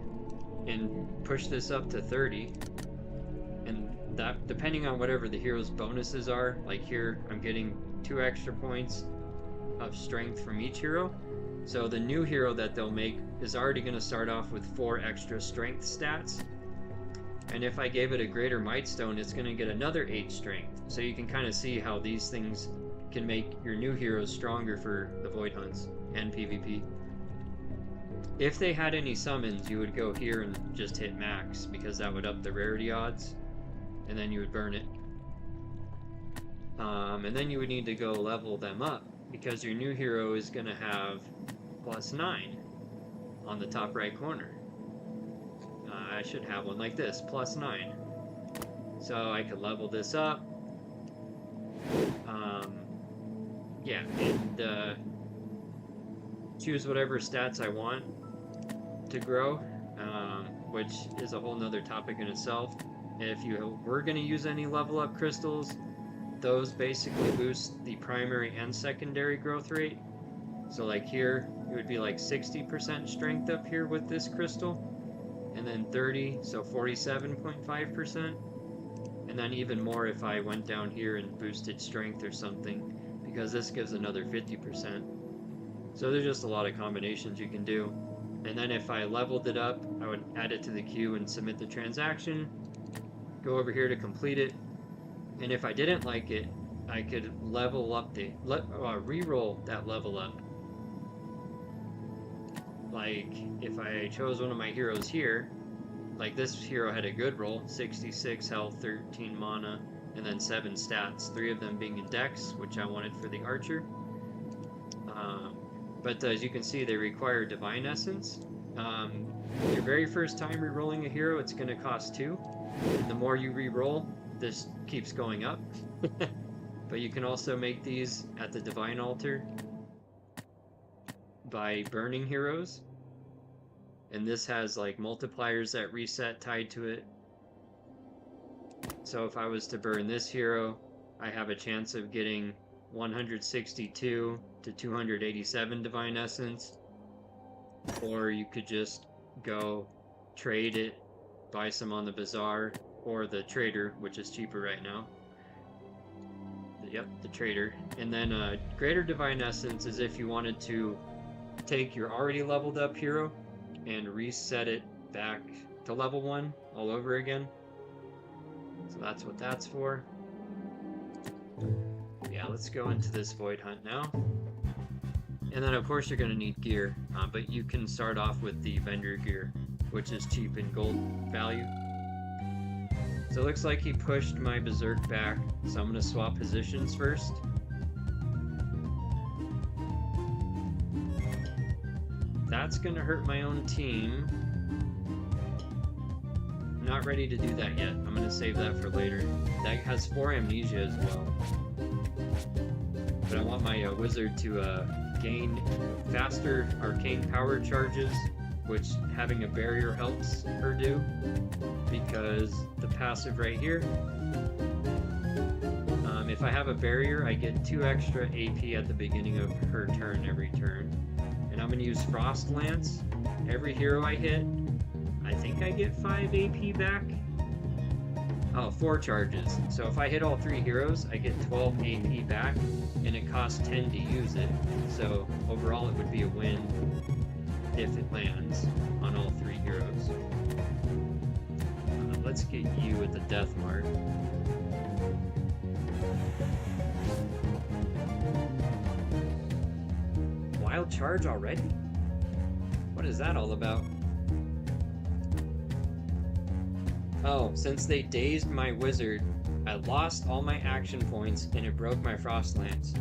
and push this up to 30, and that, depending on whatever the hero's bonuses are, like here I'm getting 2 extra points of strength from each hero. So the new hero that they'll make is already going to start off with 4 extra strength stats. And if I gave it a greater might stone, it's going to get another 8 strength. So you can kind of see how these things can make your new heroes stronger for the void hunts and PvP. If they had any summons, you would go here and just hit max, because that would up the rarity odds, and then you would burn it. And then you would need to go level them up, because your new hero is going to have +9 on the top right corner. I should have one like this, +9. So I could level this up. Yeah, and choose whatever stats I want to grow, which is a whole nother topic in itself. If you were going to use any level up crystals, those basically boost the primary and secondary growth rate. So like here, it would be like 60% strength up here with this crystal, and then 30, so 47.5%, and then even more if I went down here and boosted strength or something, because this gives another 50%. So there's just a lot of combinations you can do. And then if I leveled it up, I would add it to the queue and submit the transaction, go over here to complete it, and if I didn't like it, I could level up the re-roll that level up. Like if I chose one of my heroes here, like this hero had a good roll, 66 health, 13 mana, and then 7 stats, 3 of them being in dex, which I wanted for the archer. But as you can see, they require Divine Essence. Your very first time re-rolling a hero, it's going to cost 2. The more you re-roll, this keeps going up. But you can also make these at the Divine Altar. by burning heroes. And this has like multipliers that reset tied to it. So if I was to burn this hero, I have a chance of getting 162 to 287 Divine Essence. Or you could just go trade it, buy some on the bazaar, or the trader, which is cheaper right now. Yep, the trader. And then Greater Divine Essence is if you wanted to take your already leveled up hero and reset it back to level 1 all over again. So that's what that's for. Yeah, let's go into this Void Hunt now. And then of course you're going to need gear, but you can start off with the vendor gear, which is cheap in gold value. So it looks like he pushed my Berserk back, so I'm going to swap positions first. That's going to hurt my own team. Not ready to do that yet. I'm going to save that for later. That has 4 amnesia as well. But I want my wizard to gain faster arcane power charges, which having a barrier helps her do, because the passive right here, if I have a barrier, I get 2 extra AP at the beginning of her turn every turn. And I'm going to use Frost Lance. Every hero I hit, I think I get 5 AP back. Oh, 4 charges. So if I hit all 3 heroes, I get 12 AP back, and it costs 10 to use it. So overall it would be a win if it lands on all 3 heroes. Let's get you with the Death Mark. Wild Charge already? What is that all about? Oh, since they dazed my wizard, I lost all my action points and it broke my Frost Lance.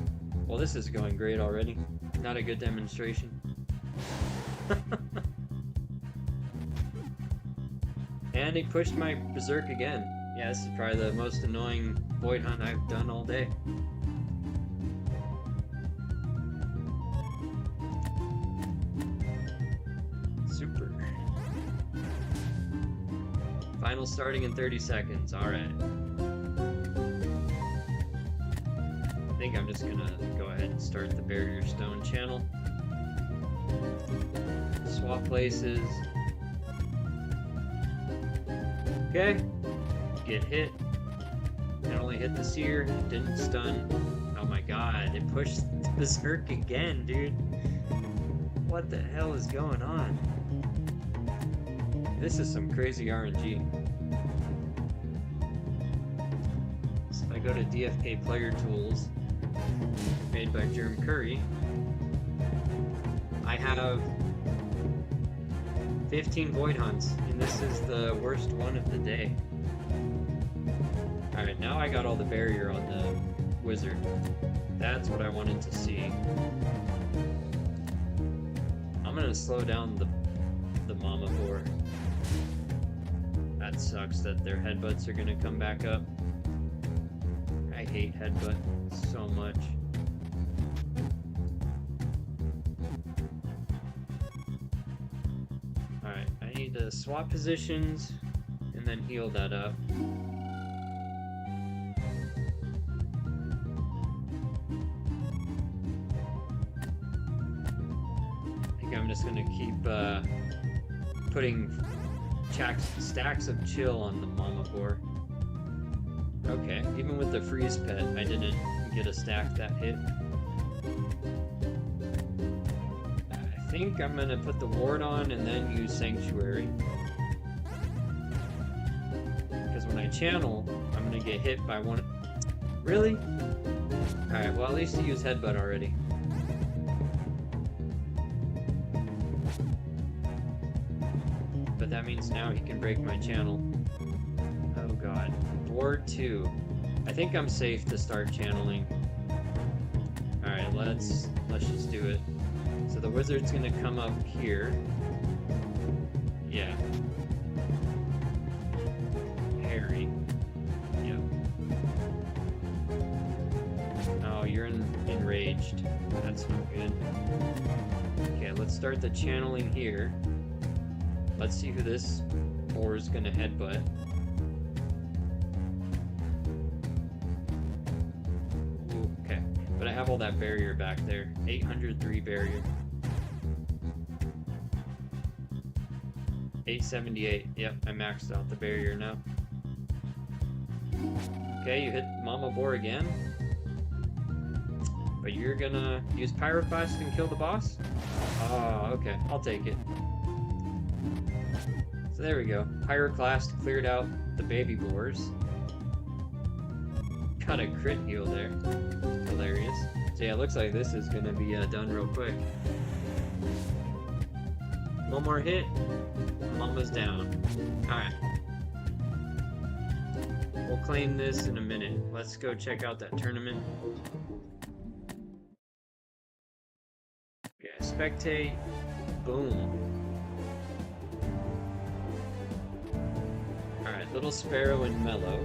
Well, this is going great already. Not a good demonstration. And he pushed my Berserk again. Yeah, this is probably the most annoying Void Hunt I've done all day. Super. Final starting in 30 seconds. Alright. I think I'm just gonna go ahead and start the Barrier Stone channel. Swap places. Okay. Get hit. It only hit the Seer. Didn't stun. Oh my god. It pushed the Berserk again, dude. What the hell is going on? This is some crazy RNG. So if I go to DFK Player Tools, made by Germ Curry, I have 15 Void Hunts, and this is the worst one of the day. Alright, now I got all the barrier on the wizard. That's what I wanted to see. I'm gonna slow down the Mama Boar. That sucks that their headbutts are gonna come back up. I hate headbutt so much. Alright, I need to swap positions and then heal that up. I think I'm just gonna keep putting stacks of chill on the Mama Boar. Okay, even with the freeze pet, I didn't get a stack that hit. I think I'm gonna put the ward on and then use Sanctuary. Because when I channel, I'm gonna get hit by one. Really? Alright, well at least he used Headbutt already. But that means now he can break my channel. Oh god. Ward 2. I think I'm safe to start channeling. Alright, let's just do it. So the wizard's gonna come up here. Yeah. Harry. Yep. Oh, you're enraged. That's not good. Okay, let's start the channeling here. Let's see who this boar is gonna headbutt. Ooh, okay, but I have all that barrier back there. 803 barrier. 878. Yep, I maxed out the barrier now. Okay, you hit Mama Boar again. But you're gonna use Pyroclast and kill the boss? Oh, okay. I'll take it. So there we go. Pyroclast cleared out the baby boars. Got a crit heal there. Hilarious. So yeah, it looks like this is gonna be done real quick. One more hit. Mama's down. Alright. We'll claim this in a minute. Let's go check out that tournament. Okay, spectate. Boom. Alright, Little Sparrow and Mellow.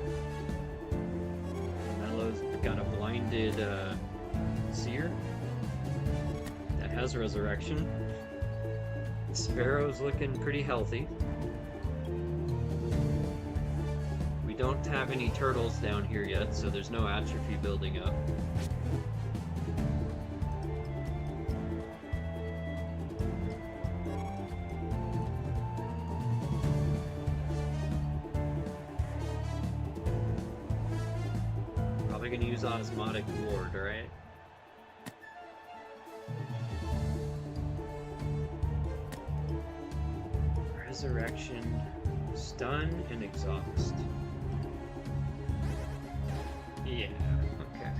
Mellow's got a blinded seer that has resurrection. Sparrow's looking pretty healthy. We don't have any turtles down here yet, so there's no atrophy building up. Probably gonna use Osmotic Ward, right? Resurrection, Stun, and Exhaust. Yeah, okay.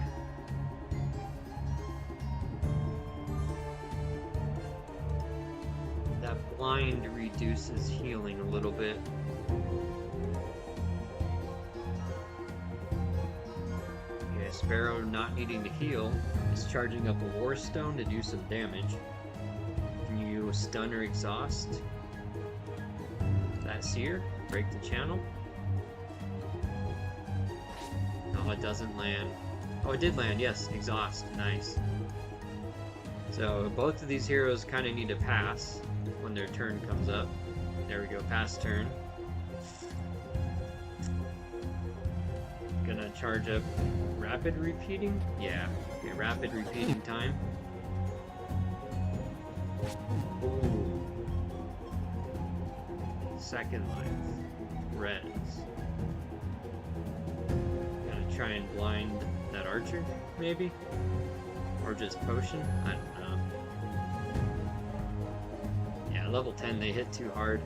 That blind reduces healing a little bit. Okay, Sparrow not needing to heal is charging up a War Stone to do some damage. Can you stun or exhaust that seer? Break the channel? No, it doesn't land. Oh, it did land, yes. Exhaust, nice. So both of these heroes kind of need to pass when their turn comes up. There we go, pass turn. Gonna charge up rapid repeating? Yeah, okay, rapid repeating time. Ooh. Second life. Res. Gonna try and blind that archer, maybe? Or just potion? I don't know. Yeah, level 10, they hit too hard.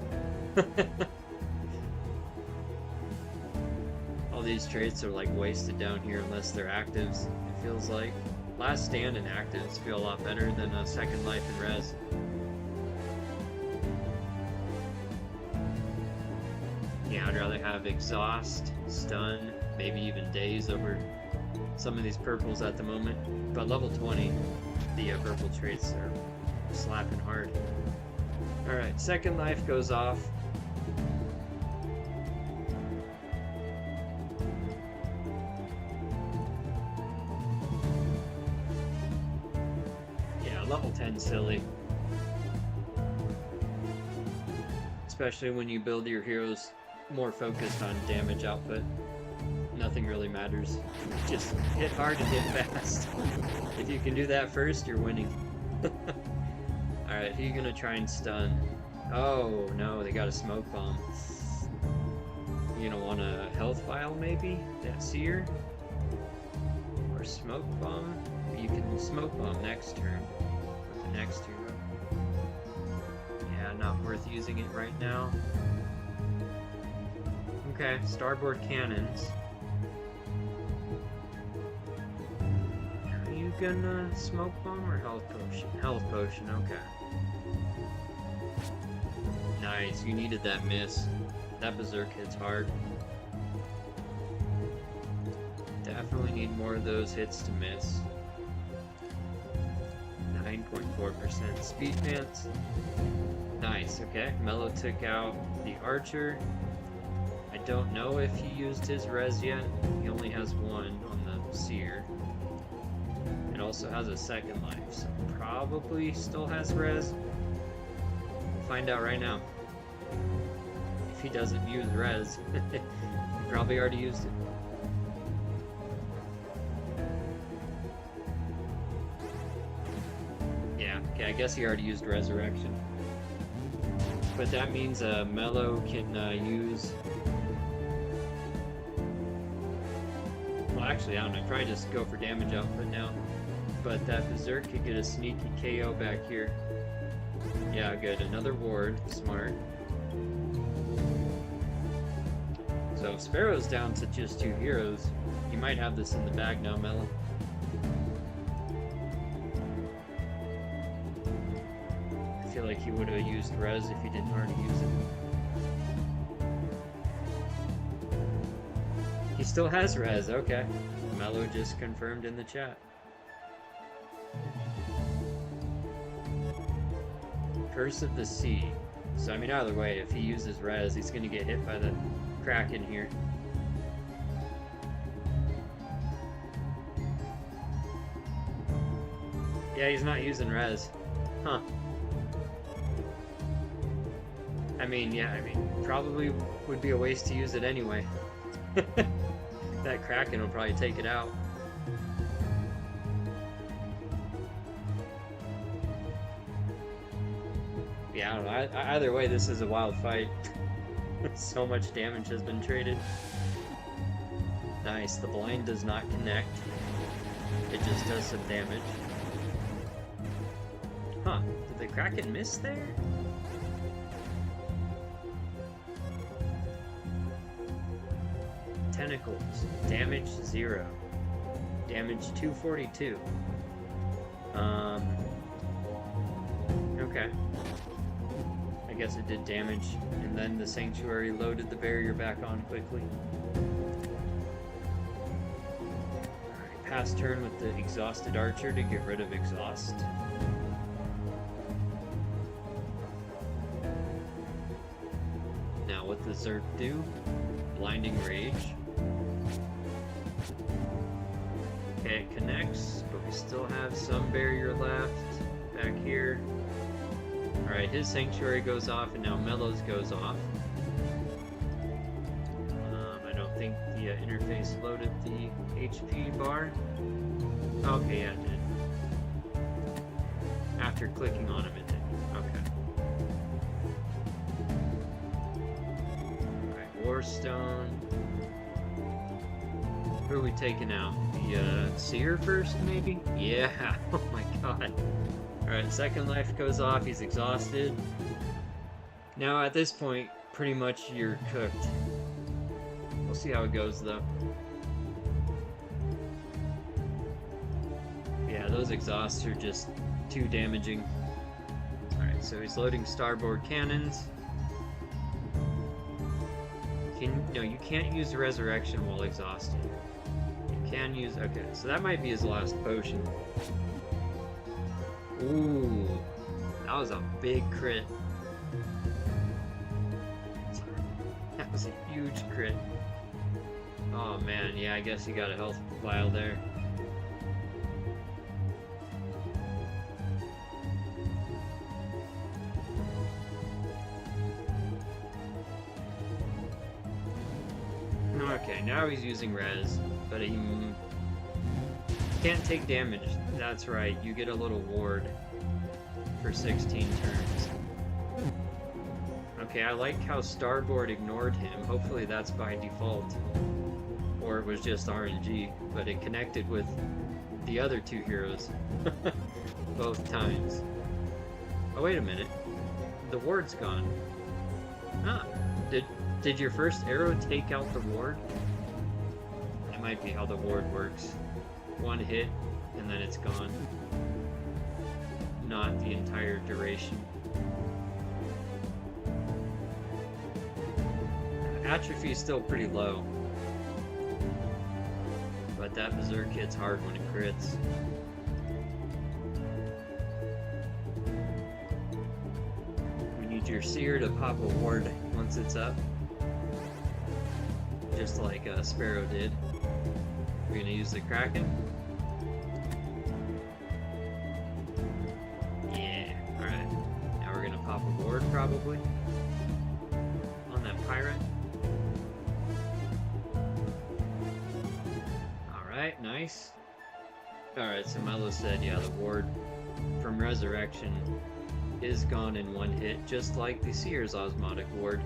All these traits are like wasted down here unless they're actives, it feels like. Last stand and actives feel a lot better than a second life and res. Yeah, I'd rather have exhaust, stun, maybe even daze over some of these purples at the moment. But level 20, the purple traits are slapping hard. Alright, second life goes off. Yeah, level 10 silly. Especially when you build your heroes more focused on damage output. Nothing really matters. Just hit hard and hit fast. If you can do that first, you're winning. Alright, who are you gonna try and stun? Oh no, they got a smoke bomb. You gonna want a health vial maybe? That seer? Or smoke bomb? You can smoke bomb next turn with the next hero. Yeah, not worth using it right now. Okay, starboard cannons. Are you gonna smoke bomb or health potion? Health potion, okay. Nice, you needed that miss. That berserk hits hard. Definitely need more of those hits to miss. 9.4% speed pants. Nice, okay. Mellow took out the archer. I don't know if he used his res yet. He only has one on the seer. It also has a second life, so probably still has res. We'll find out right now. If he doesn't use res, he probably already used it. Yeah, okay, I guess he already used resurrection. But that means Mello can use... Well, actually, I don't know. Probably just go for damage output now. But that Berserk could get a sneaky KO back here. Yeah, good. Another ward. Smart. So if Sparrow's down to just 2 heroes, you might have this in the bag now, Mello. I feel like he would have used res if he didn't already use it. He still has res, okay. Mello just confirmed in the chat. Curse of the Sea. So I mean, either way, if he uses res, he's gonna get hit by the Kraken here. Yeah, he's not using res. Huh. I mean, probably would be a waste to use it anyway. That Kraken will probably take it out. Yeah, I don't know. Either way, this is a wild fight. So much damage has been traded. Nice. The blind does not connect. It just does some damage. Huh. Did the Kraken miss there? Tentacles. Damage 0. Damage 242. Okay. I guess it did damage, and then the Sanctuary loaded the barrier back on quickly. Alright, pass turn with the Exhausted Archer to get rid of Exhaust. Now what does Zerk do? Blinding Rage. Okay, it connects, but we still have some barrier left back here. Alright, his Sanctuary goes off, and now Mello's goes off. I don't think the interface loaded the HP bar. Okay, yeah, it did. After clicking on him, it did. Okay. Alright, Warstone. Who are we taking out? The Seer first, maybe? Yeah! Oh my god. Alright, second life goes off, he's exhausted. Now at this point, pretty much you're cooked. We'll see how it goes though. Yeah, those exhausts are just too damaging. Alright, so he's loading starboard cannons. No, you can't use Resurrection while exhausted. You can use... Okay, so that might be his last potion. Ooh, that was a big crit. That was a huge crit. Oh man, yeah, I guess he got a health vial there. Okay, now he's using res, but he can't take damage. That's right, you get a little ward for 16 turns. Okay, I like how Starboard ignored him. Hopefully that's by default. Or it was just RNG, but it connected with the other 2 heroes. Both times. Oh, wait a minute. The ward's gone. Ah, did your first arrow take out the ward? That might be how the ward works. One hit, and then it's gone. Not the entire duration. Atrophy is still pretty low. But that Berserk hits hard when it crits. We need your Seer to pop a ward once it's up. just like Sparrow did. We're gonna use the Kraken. Yeah, alright. Now we're gonna pop a board probably on that pirate. Alright, nice. Alright, so Mello said, yeah, the ward from Resurrection is gone in one hit, just like the Seer's Osmotic Ward.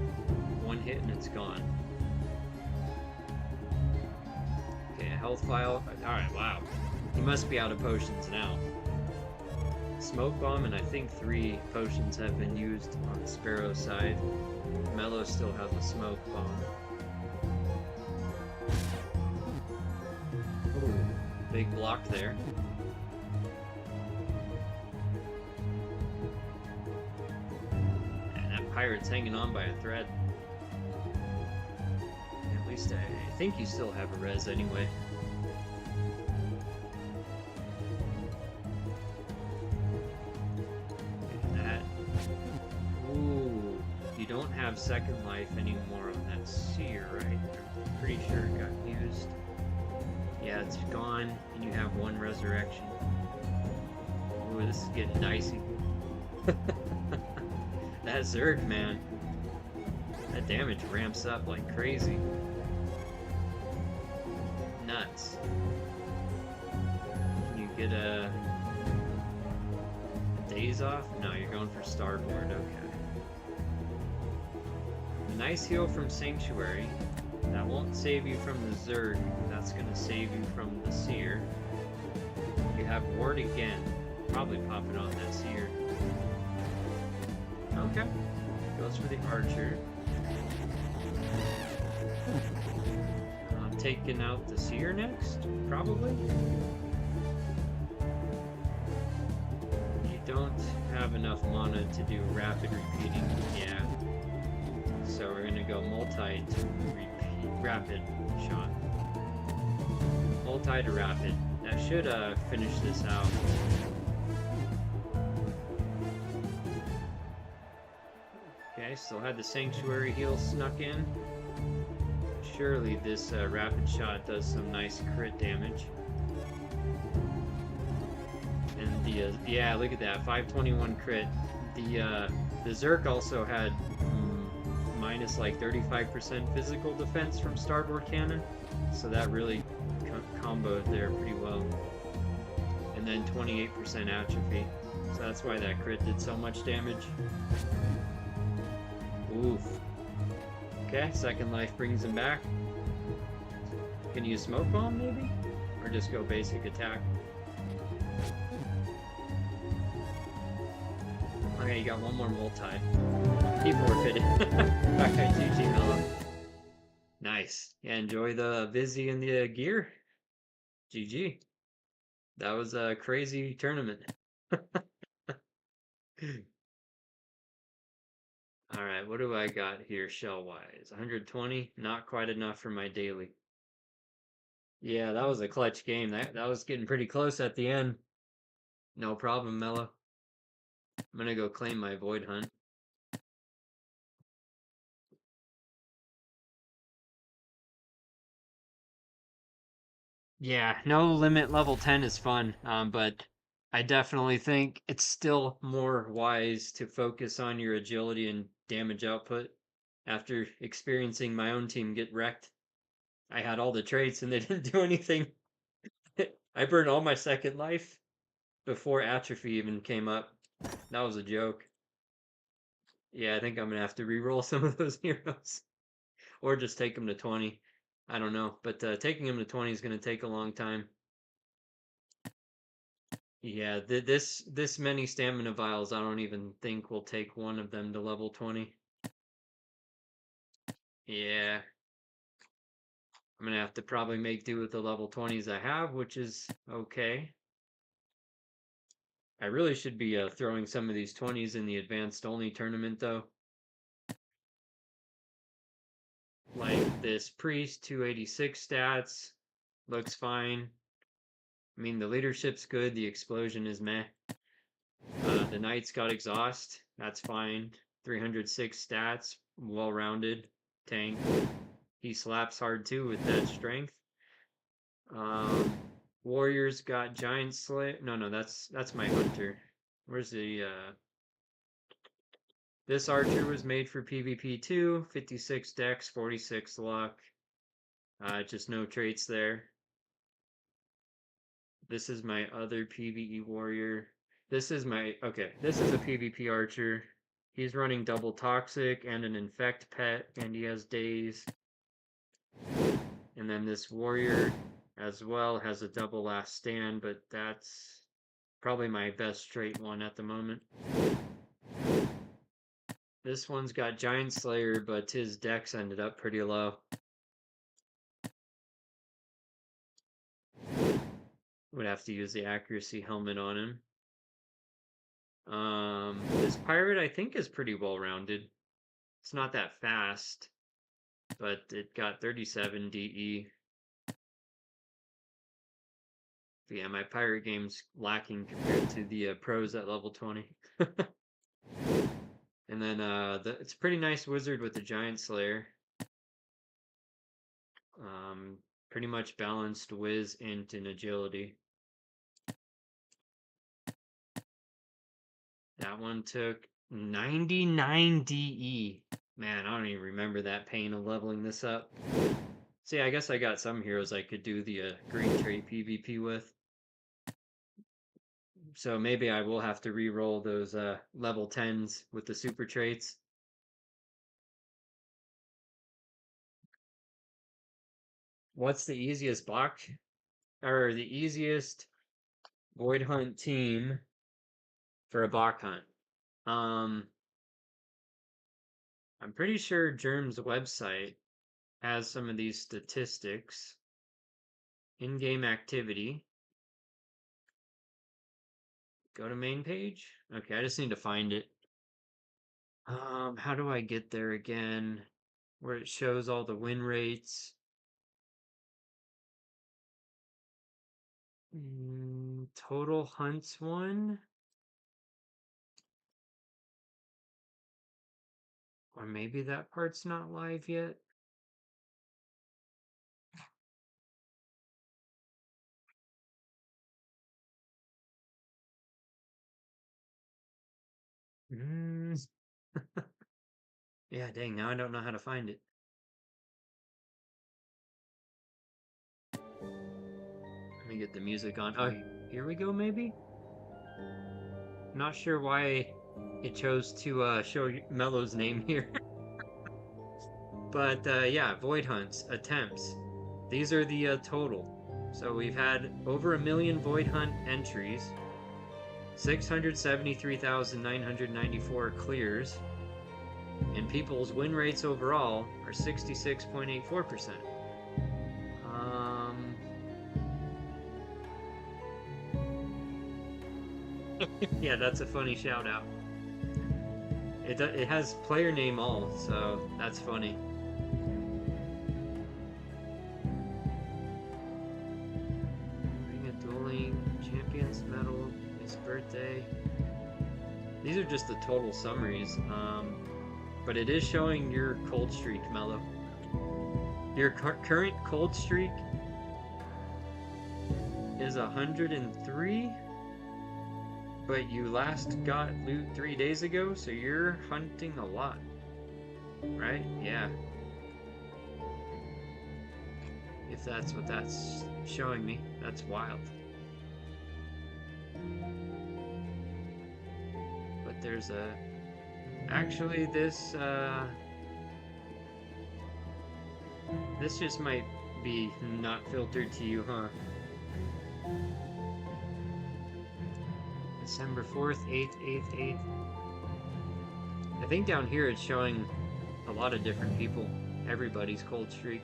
One hit and it's gone. Okay, a health vial. Alright, wow. He must be out of potions now. Smoke Bomb, and I think 3 potions have been used on the Sparrow side. Mello still has a Smoke Bomb. Ooh, big block there. Pirate's hanging on by a thread. At least I think you still have a res anyway. Look at that. Ooh, you don't have second life anymore on that seer, right? I'm pretty sure it got used. Yeah, it's gone, and you have 1 resurrection. Ooh, this is getting dicey. That Zerg, man. That damage ramps up like crazy. Nuts. Can you get a days off? No, you're going for Starboard, okay. A nice heal from Sanctuary. That won't save you from the Zerg. That's gonna save you from the Seer. You have Ward again. Probably pop it on that Seer. Okay. Goes for the Archer. Taking out the Seer next, probably. You don't have enough mana to do rapid repeating. Yeah. So we're gonna go multi to repeat rapid shot. Multi to rapid. That should finish this out. Okay, still had the Sanctuary heal snuck in. Surely this rapid shot does some nice crit damage. And the yeah, look at that, 521 crit. The Zerg also had minus like 35% physical defense from Starboard Cannon, so that really comboed there pretty well. And then 28% atrophy, so that's why that crit did so much damage. Oof. Okay, second life brings him back. Can you Smoke Bomb maybe? Or just go basic attack? Okay, you got one more multi. He forfeited. Okay, GG Mello. Nice. Yeah, enjoy the Vizzy and the gear. GG. That was a crazy tournament. Alright, what do I got here shell-wise? 120? Not quite enough for my daily. Yeah, that was a clutch game. That was getting pretty close at the end. No problem, Mello. I'm gonna go claim my Void Hunt. Yeah, no limit level 10 is fun, but I definitely think it's still more wise to focus on your agility and damage output. After experiencing my own team get wrecked, I had all the traits and they didn't do anything. I burned all my second life before atrophy even came up. That was a joke. Yeah, I think I'm gonna have to re-roll some of those heroes. Or just take them to 20. I don't know, but taking them to 20 is gonna take a long time. Yeah, this many stamina vials, I don't even think will take one of them to level 20. Yeah. I'm gonna have to probably make do with the level 20s I have, which is okay. I really should be throwing some of these 20s in the advanced only tournament though. Like this priest, 286 stats, looks fine. I mean, the leadership's good, the explosion is meh. The knight's got exhaust, that's fine. 306 stats, well-rounded, tank. He slaps hard too with that strength. Warriors got Giant Slayer. No, that's my hunter. Where's the This archer was made for PvP too. 56 dex, 46 luck. Just no traits there. This is my other PvE warrior. This is a PvP archer. He's running double toxic and an infect pet, and he has daze. And then this warrior as well has a double last stand, but that's probably my best trait one at the moment. This one's got Giant Slayer, but his dex ended up pretty low. Would have to use the accuracy helmet on him. This pirate I think is pretty well rounded. It's not that fast, but it got 37 DE. But yeah, my pirate game's lacking compared to the pros at level 20. And then it's a pretty nice wizard with the Giant Slayer. Pretty much balanced whiz, int, and agility. That one took 99 DE. Man, I don't even remember that pain of leveling this up. See, I guess I got some heroes I could do the green trait PvP with. So maybe I will have to re-roll those level 10s with the super traits. What's the easiest block? Or the easiest Void Hunt team for a block hunt? I'm pretty sure Germ's website has some of these statistics. In-game activity. Go to main page. Okay, I just need to find it. How do I get there again? Where it shows all the win rates. Total hunts one. Or maybe that part's not live yet. Yeah, dang, now I don't know how to find it. Let me get the music on. Oh, here we go, maybe? Not sure why it chose to show Mello's name here. But yeah, Void Hunts, attempts. These are the total. So we've had over 1 million Void Hunt entries, 673,994 clears, and people's win rates overall are 66.84%. Yeah, that's a funny shout out. It has player name all, so that's funny. Ring of Dueling, Champions Medal, his birthday. These are just the total summaries. But it is showing your cold streak, Mello. Your current cold streak is 103, but you last got loot 3 days ago, so you're hunting a lot, right? Yeah. If that's what that's showing me, that's wild. But there's a... Actually, this just might be not filtered to you, huh? December 4th, 8th, 8th, 8th. I think down here it's showing a lot of different people. Everybody's cold streak.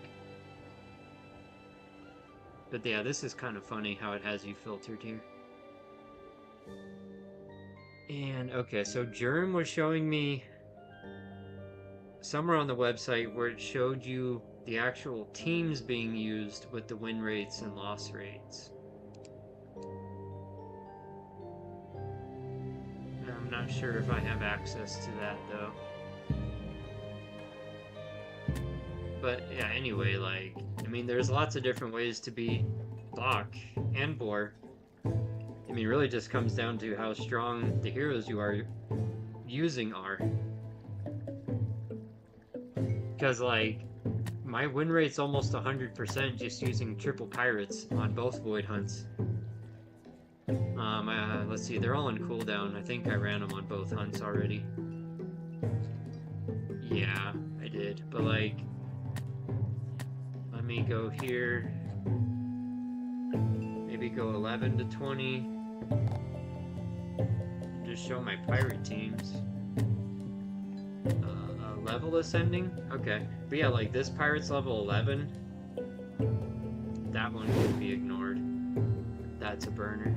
But yeah, this is kind of funny how it has you filtered here. And okay, so Germ was showing me somewhere on the website where it showed you the actual teams being used with the win rates and loss rates. I'm not sure if I have access to that though. But yeah, anyway, like, I mean, there's lots of different ways to beat Bach and Boar. I mean, it really just comes down to how strong the heroes you are using are. Because, like, my win rate's almost 100% just using triple pirates on both Void Hunts. Let's see, they're all on cooldown. I think I ran them on both hunts already. Yeah, I did. But, like, let me go here. Maybe go 11 to 20. Just show my pirate teams. Level ascending? Okay. But yeah, like this pirate's level 11. That one can be ignored. That's a burner.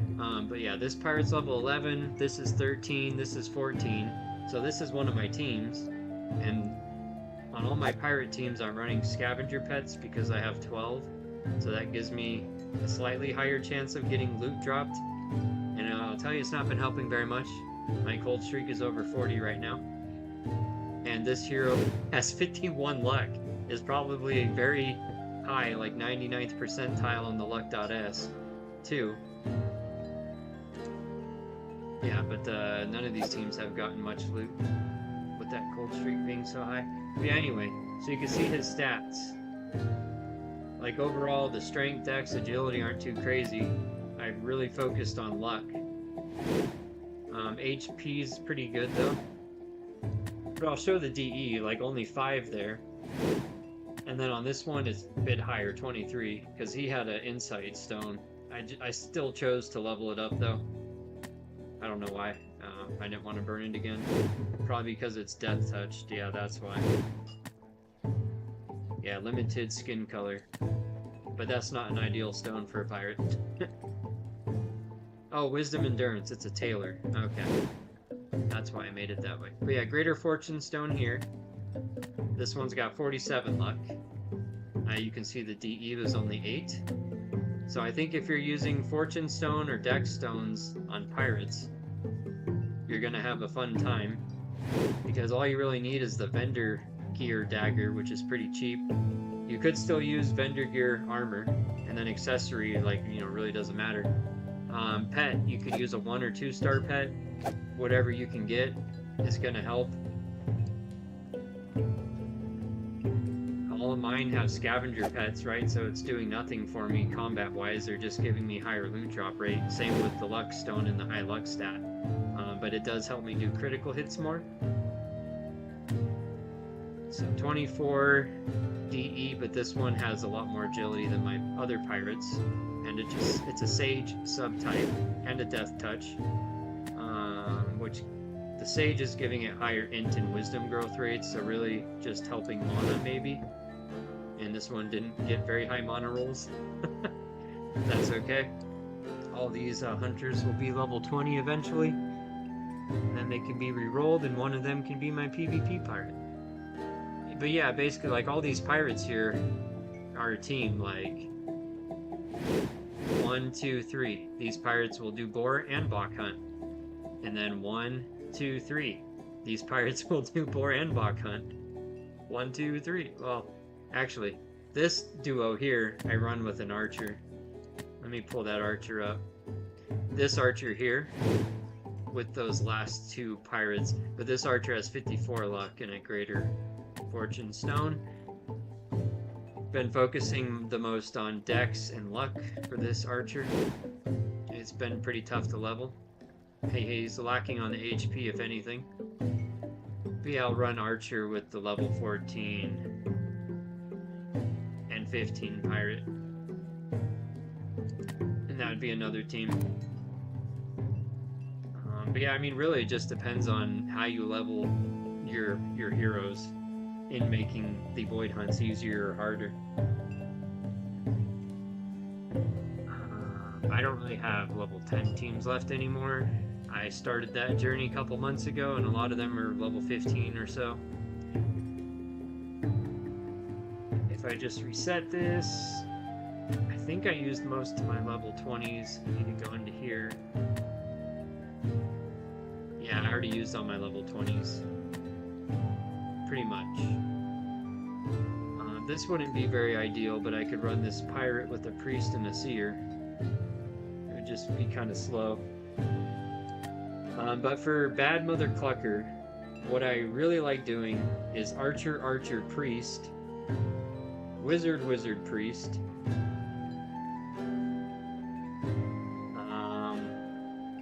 But yeah, this pirate's level 11. This is 13. This is 14. So this is one of my teams. And on all my pirate teams, I'm running scavenger pets because I have 12. So that gives me a slightly higher chance of getting loot dropped. And I'll tell you, it's not been helping very much. My cold streak is over 40 right now. And this hero has 51 luck. Is probably very high, like 99th percentile on the luck.s too. Yeah, but none of these teams have gotten much loot with that cold streak being so high. But yeah, anyway, so you can see his stats. Like overall, the strength, dex, agility aren't too crazy. I really focused on luck. HP's pretty good though. But I'll show the DE, like only 5 there. And then on this one, it's a bit higher, 23, because he had an insight stone. I still chose to level it up though. I don't know why. I didn't want to burn it again. Probably because it's death touched. Yeah, that's why. Yeah, limited skin color. But that's not an ideal stone for a pirate. Oh, wisdom endurance. It's a tailor. Okay. That's why I made it that way. But yeah, greater fortune stone here. This one's got 47 luck. You can see the DE was only 8. So I think if you're using fortune stone or dex stones on pirates, you're gonna have a fun time. Because all you really need is the vendor gear dagger, which is pretty cheap. You could still use vendor gear armor, and then accessory, like, you know, really doesn't matter. Pet, you could use a 1 or 2 star pet. Whatever you can get is gonna help. All of mine have scavenger pets, right? So it's doing nothing for me combat-wise. They're just giving me higher loot drop rate. Same with the luck stone and the high luck stat. But it does help me do critical hits more. So 24 DE, but this one has a lot more agility than my other pirates. And it's a sage subtype and a death touch. Which the sage is giving it higher int and wisdom growth rates, so really just helping mana maybe. And this one didn't get very high mana rolls. That's okay. All these hunters will be level 20 eventually. And then they can be re-rolled, and one of them can be my PvP pirate. But yeah, basically, like, all these pirates here are a team, like 1, 2, 3. These pirates will do boar and Bach hunt. And then 1, 2, 3. These pirates will do boar and Bach hunt. 1, 2, 3. Well, actually, this duo here, I run with an archer. Let me pull that archer up. This archer here, with those last 2 pirates, but this archer has 54 luck and a greater fortune stone. Been focusing the most on dex and luck for this archer. It's been pretty tough to level. Hey, he's lacking on the HP if anything. But yeah, I'll run archer with the level 14 and 15 pirate. And that would be another team. But yeah, I mean, really it just depends on how you level your heroes in making the void hunts easier or harder. I don't really have level 10 teams left anymore. I started that journey a couple months ago, and a lot of them are level 15 or so. If I just reset this, I think I used most of my level 20s. I need to go into here. Yeah, I already used all my level 20s. Pretty much. this wouldn't be very ideal, but I could run this pirate with a priest and a seer. It would just be kind of slow. But for Bad Mother Clucker, what I really like doing is Archer, Archer, Priest, Wizard, Wizard, Priest,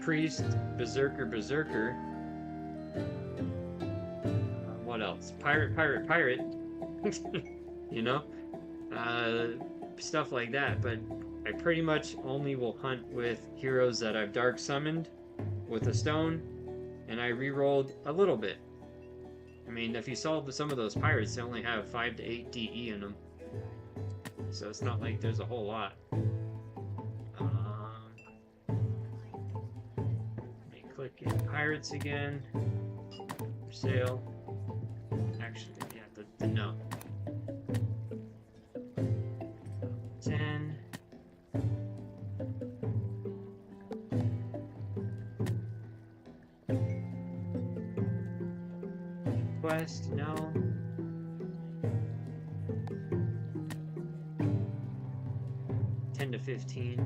Priest, Berserker, Berserker. What else? Pirate, Pirate, Pirate. You know? Stuff like that. But I pretty much only will hunt with heroes that I've dark summoned with a stone, and I rerolled a little bit. I mean, if you saw some of those pirates, they only have 5 to 8 DE in them. So it's not like there's a whole lot. Click in pirates again. For sale. Actually, yeah, the no. 10. Quest, no. $10 to $15.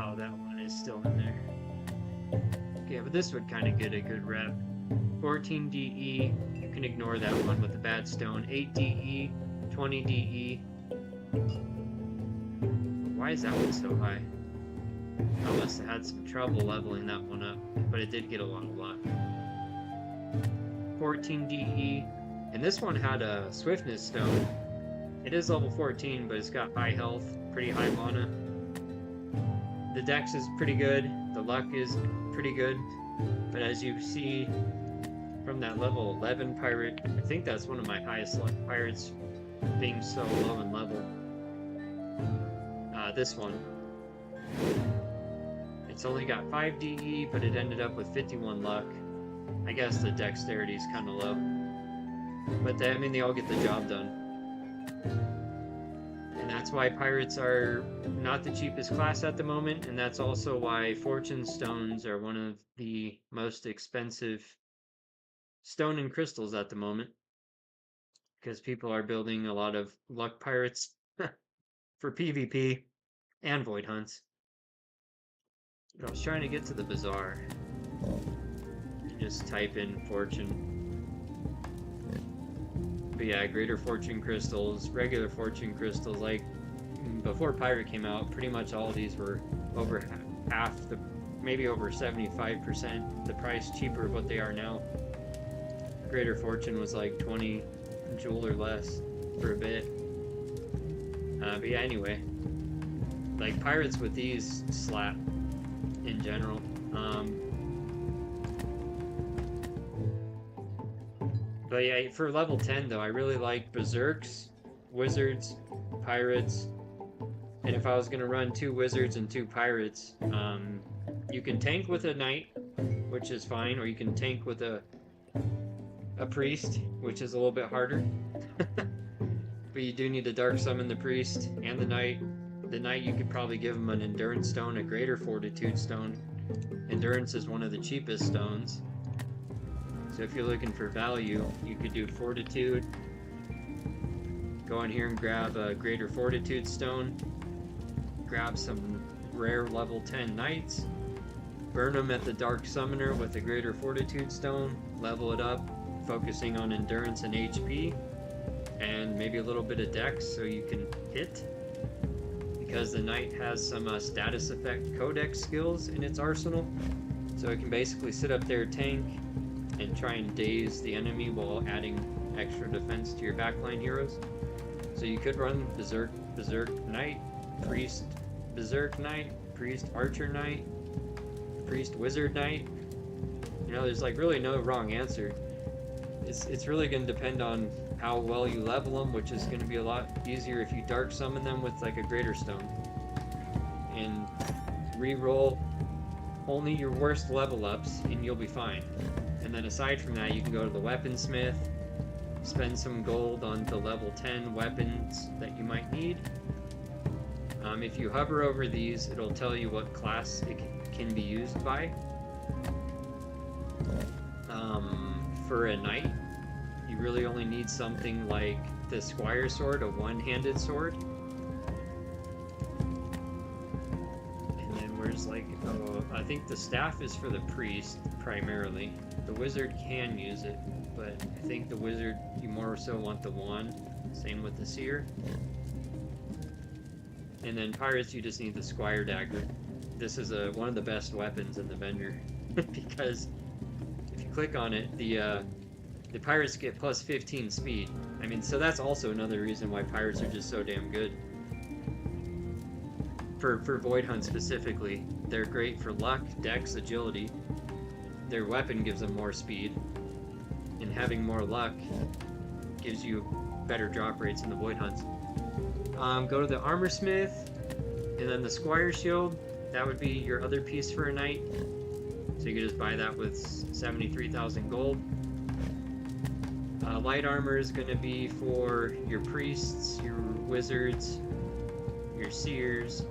Oh, that one is still in there. Okay, but this would kind of get a good rep. 14 DE, you can ignore that one with the bad stone. 8 DE, 20 DE. Why is that one so high? I must have had some trouble leveling that one up, but it did get a lot of luck. 14 DE, and this one had a swiftness stone. It is level 14, but it's got high health, pretty high mana. The dex is pretty good, the luck is pretty good, but as you see from that level 11 pirate, I think that's one of my highest luck pirates, being so low in level. This one. It's only got 5 DE, but it ended up with 51 luck. I guess the dexterity is kind of low. But I mean, they all get the job done. And that's why pirates are not the cheapest class at the moment, and that's also why fortune stones are one of the most expensive stone and crystals at the moment. Because people are building a lot of luck pirates for PvP and void hunts. I was trying to get to the bazaar. And just type in fortune. But yeah, greater fortune crystals, regular fortune crystals, like before pirate came out, pretty much all of these were over half the, maybe over 75% the price cheaper of what they are now. Greater fortune was like 20 jewel or less for a bit. But yeah, anyway, like pirates with these slap in general. But yeah, for level 10 though, I really like berserks, wizards, pirates, and if I was gonna run 2 wizards and 2 pirates, you can tank with a knight, which is fine, or you can tank with a priest, which is a little bit harder. But you do need to dark summon the priest and the knight. The knight, you could probably give him an endurance stone, a greater fortitude stone. Endurance is one of the cheapest stones. So if you're looking for value, you could do fortitude. Go in here and grab a greater fortitude stone. Grab some rare level 10 knights. Burn them at the dark summoner with a greater fortitude stone. Level it up, focusing on endurance and HP. And maybe a little bit of dex so you can hit. Because the knight has some status effect codex skills in its arsenal. So it can basically sit up there, tank, and try and daze the enemy while adding extra defense to your backline heroes. So you could run Berserk Knight, Priest Berserk Knight, Priest Archer Knight, Priest Wizard Knight. You know, there's like really no wrong answer. It's really going to depend on how well you level them, which is going to be a lot easier if you dark summon them with like a greater stone. And re-roll only your worst level ups and you'll be fine. And then aside from that, you can go to the weaponsmith, spend some gold on the level 10 weapons that you might need. If you hover over these, it'll tell you what class it can be used by. For a knight, you really only need something like the Squire Sword, a one-handed sword. And then where's like, oh, I think the staff is for the priest primarily. The wizard can use it, but I think the wizard, you more so want the wand. Same with the seer. And then pirates, you just need the Squire Dagger. This is one of the best weapons in the vendor because if you click on it, the pirates get plus 15 speed. I mean, so that's also another reason why pirates are just so damn good. For Void Hunt specifically, they're great for luck, dex, agility. Their weapon gives them more speed, and having more luck gives you better drop rates in the Void Hunts. Go to the Armor Smith, and then the Squire Shield. That would be your other piece for a knight. So you could just buy that with 73,000 gold. Light armor is going to be for your priests, your wizards, your seers.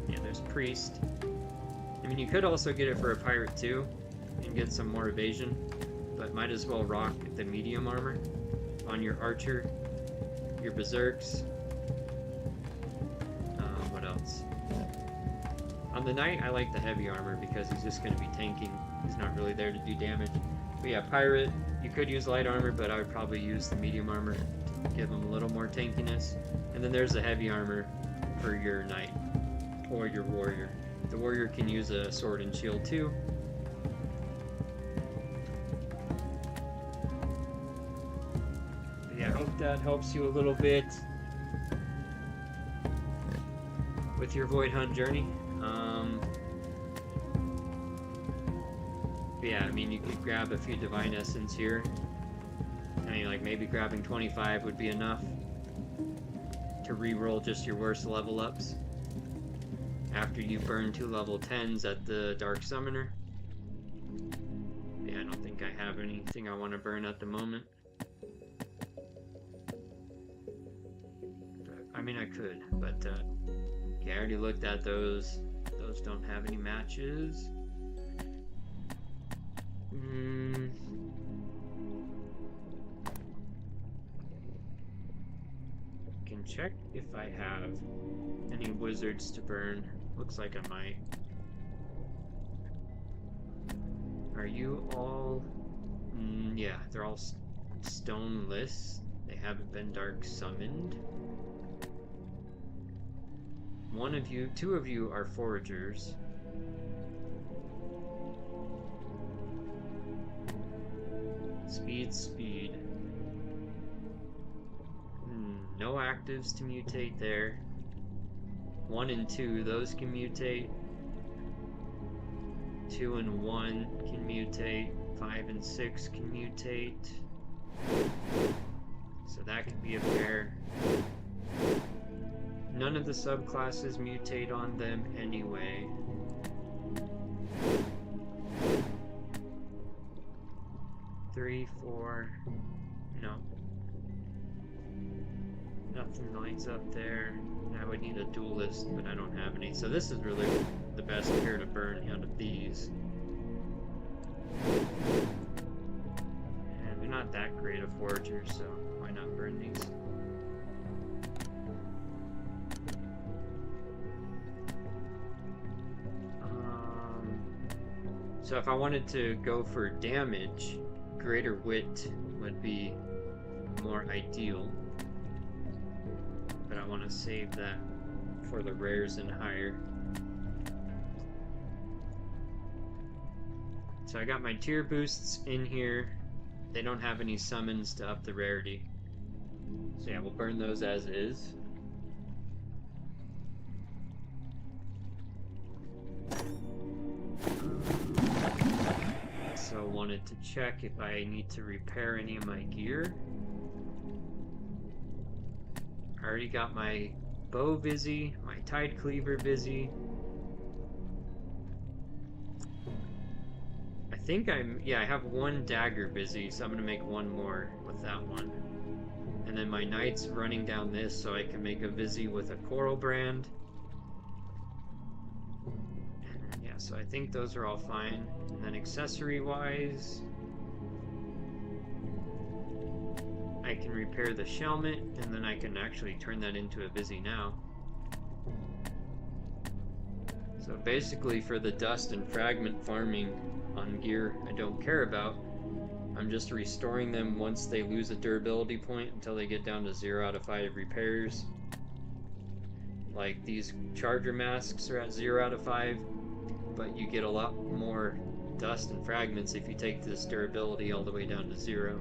Yeah, there's priest. I mean, you could also get it for a pirate too, and get some more evasion, but might as well rock the medium armor on your archer, your berserks. What else? On the knight, I like the heavy armor because he's just going to be tanking. He's not really there to do damage. But yeah, pirate, you could use light armor, but I would probably use the medium armor to give him a little more tankiness. And then there's the heavy armor for your knight or your warrior. The warrior can use a sword and shield too. But yeah, I hope that helps you a little bit with your Void Hunt journey. But yeah, I mean, you could grab a few Divine Essence here. I mean, like, maybe grabbing 25 would be enough to re-roll just your worst level ups after you burn 2 level 10s at the Dark Summoner. Yeah, I don't think I have anything I want to burn at the moment. But, I mean, I could, but yeah, I already looked at those. Those don't have any matches. Can check if I have any wizards to burn. Looks like I might. Are you all... yeah, they're all stoneless. They haven't been dark summoned. One of you, 2 of you are foragers. Speed. No actives to mutate there. 1 and 2, those can mutate. 2 and 1 can mutate. 5 and 6 can mutate. So that could be a pair. None of the subclasses mutate on them anyway. Three, 4, no. Nothing lines up there. I would need a duelist, but I don't have any. So this is really the best pair to burn out of these. And they're not that great of foragers, so why not burn these? So if I wanted to go for damage, Greater Wit would be more ideal. But I want to save that for the rares and higher. So I got my tier boosts in here. They don't have any summons to up the rarity. So yeah, we'll burn those as is. So wanted to check if I need to repair any of my gear. I already got my bow busy, my tide cleaver busy. I think I have 1 dagger busy, so I'm gonna make 1 more with that one. And then my knight's running down this so I can make a busy with a coral brand. And yeah, so I think those are all fine. And then accessory wise, I can repair the Shelmet, and then I can actually turn that into a Busy now. So basically for the dust and fragment farming on gear I don't care about, I'm just restoring them once they lose a durability point until they get down to 0 out of 5 repairs. Like these charger masks are at 0 out of 5, but you get a lot more dust and fragments if you take this durability all the way down to 0.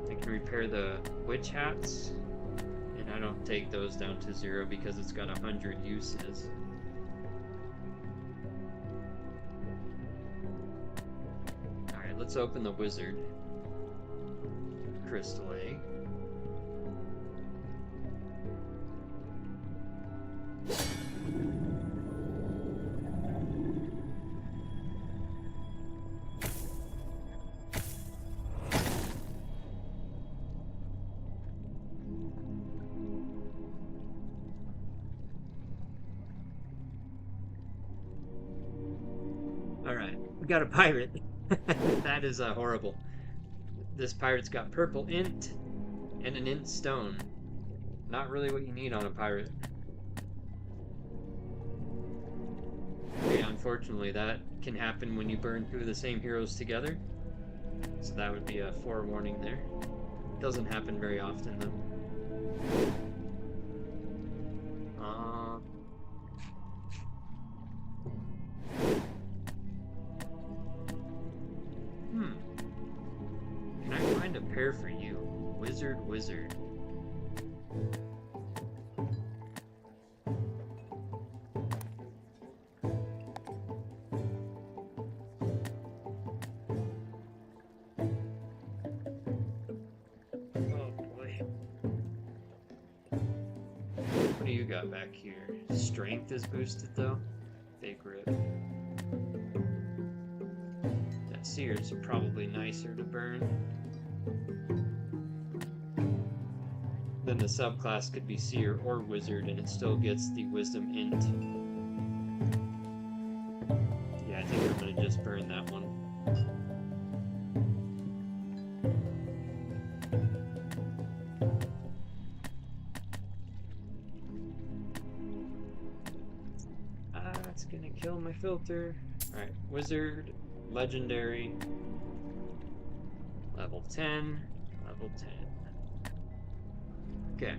I can repair the witch hats, and I don't take those down to 0 because it's got 100 uses. Alright, let's open the wizard. Crystal egg. Alright, we got a pirate. That is horrible. This pirate's got purple int and an int stone. Not really what you need on a pirate. Yeah, unfortunately that can happen when you burn 2 of the same heroes together. So that would be a forewarning there. Doesn't happen very often though. Can I find a pair for you? Wizard. What do you got back here? Strength is boosted though? Big rip. That Seer's probably nicer to burn. Then the subclass could be Seer or Wizard and it still gets the Wisdom int. Yeah, I think I'm gonna just burn that one. That's gonna kill my filter. Alright, Wizard, Legendary, level 10, level 10. Okay,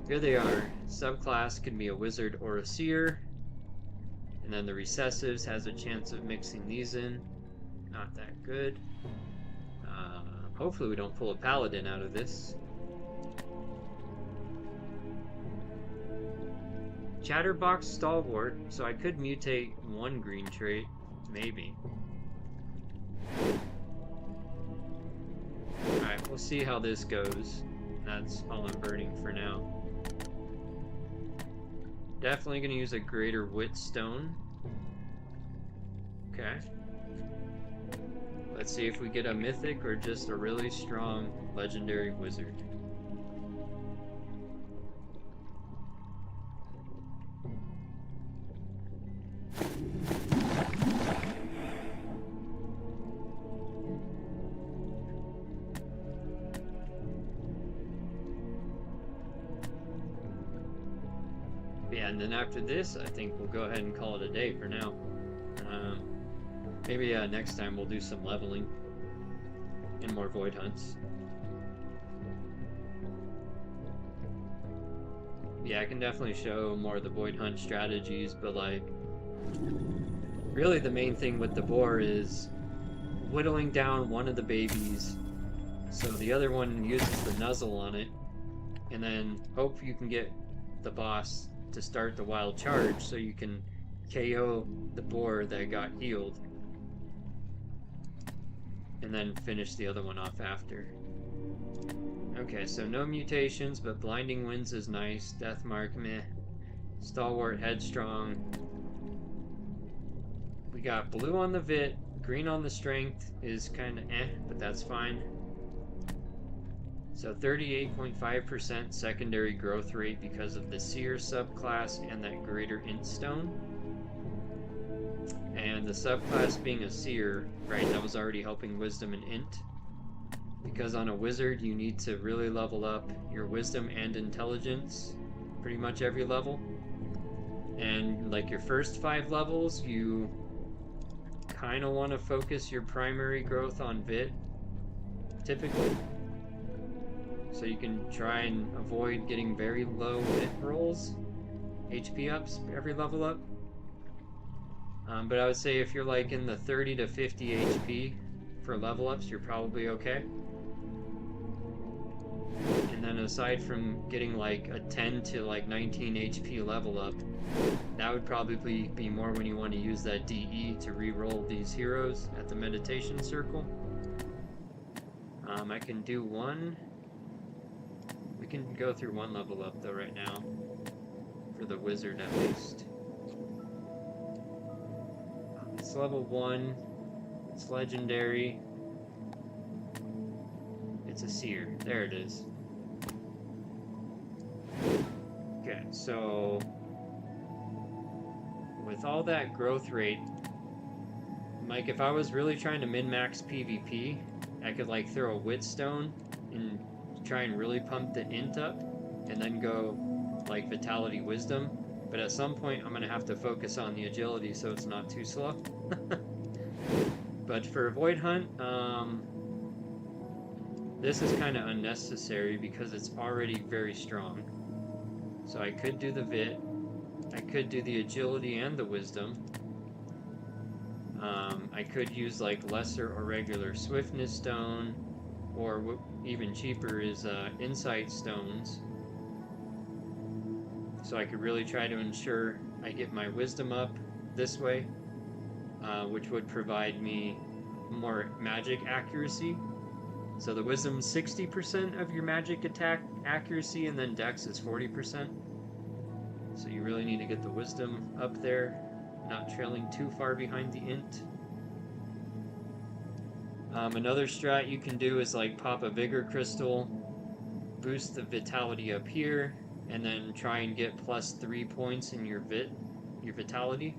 here they are. Subclass can be a Wizard or a Seer. And then the Recessives has a chance of mixing these in. Not that good. Hopefully we don't pull a Paladin out of this. Chatterbox Stalwart, so I could mutate one green trait, maybe. Alright, we'll see how this goes. That's all I'm burning for now. Definitely going to use a Greater Wit Stone. Okay. Let's see if we get a Mythic or just a really strong Legendary Wizard. Yeah, and then after this, I think we'll go ahead and call it a day for now. Maybe next time we'll do some leveling and more Void Hunts. Yeah, I can definitely show more of the Void Hunt strategies, but like, really the main thing with the boar is whittling down one of the babies so the other one uses the nuzzle on it, and then hope you can get the boss to start the wild charge so you can KO the boar that got healed, and then finish the other one off after. Okay, so no mutations, but Blinding Winds is nice. Deathmark, meh. Stalwart, Headstrong. We got blue on the Vit, green on the Strength is kind of eh, but that's fine. So 38.5% secondary growth rate because of the Seer subclass and that Greater Int Stone. And the subclass being a seer, right, that was already helping wisdom and int. Because on a wizard, you need to really level up your wisdom and intelligence pretty much every level. And like your first 5 levels, you kind of want to focus your primary growth on Vit, typically. So you can try and avoid getting very low Vit rolls, HP ups every level up. But I would say if you're like in the 30 to 50 HP for level ups, you're probably okay. And then aside from getting like a 10 to like 19 HP level up, that would probably be more when you want to use that DE to re-roll these heroes at the meditation circle. I can do one. We can go through one level up though right now. For the wizard at least. It's level 1. It's legendary. It's a seer. There it is. Okay, so with all that growth rate, Mike, if I was really trying to min-max PvP, I could like throw a wit stone and try and really pump the int up and then go like vitality wisdom. But at some point I'm gonna have to focus on the agility so it's not too slow. But for Void Hunt, this is kind of unnecessary because it's already very strong. So I could do the Vit, I could do the agility and the wisdom. I could use like lesser or regular swiftness stone, or what even cheaper is insight stones. So I could really try to ensure I get my wisdom up this way, which would provide me more magic accuracy. So the wisdom's 60% of your magic attack accuracy, and then dex is 40%. So you really need to get the wisdom up there, not trailing too far behind the int. Another strat you can do is like pop a vigor crystal, boost the vitality up here, and then try and get +3 points in your vitality,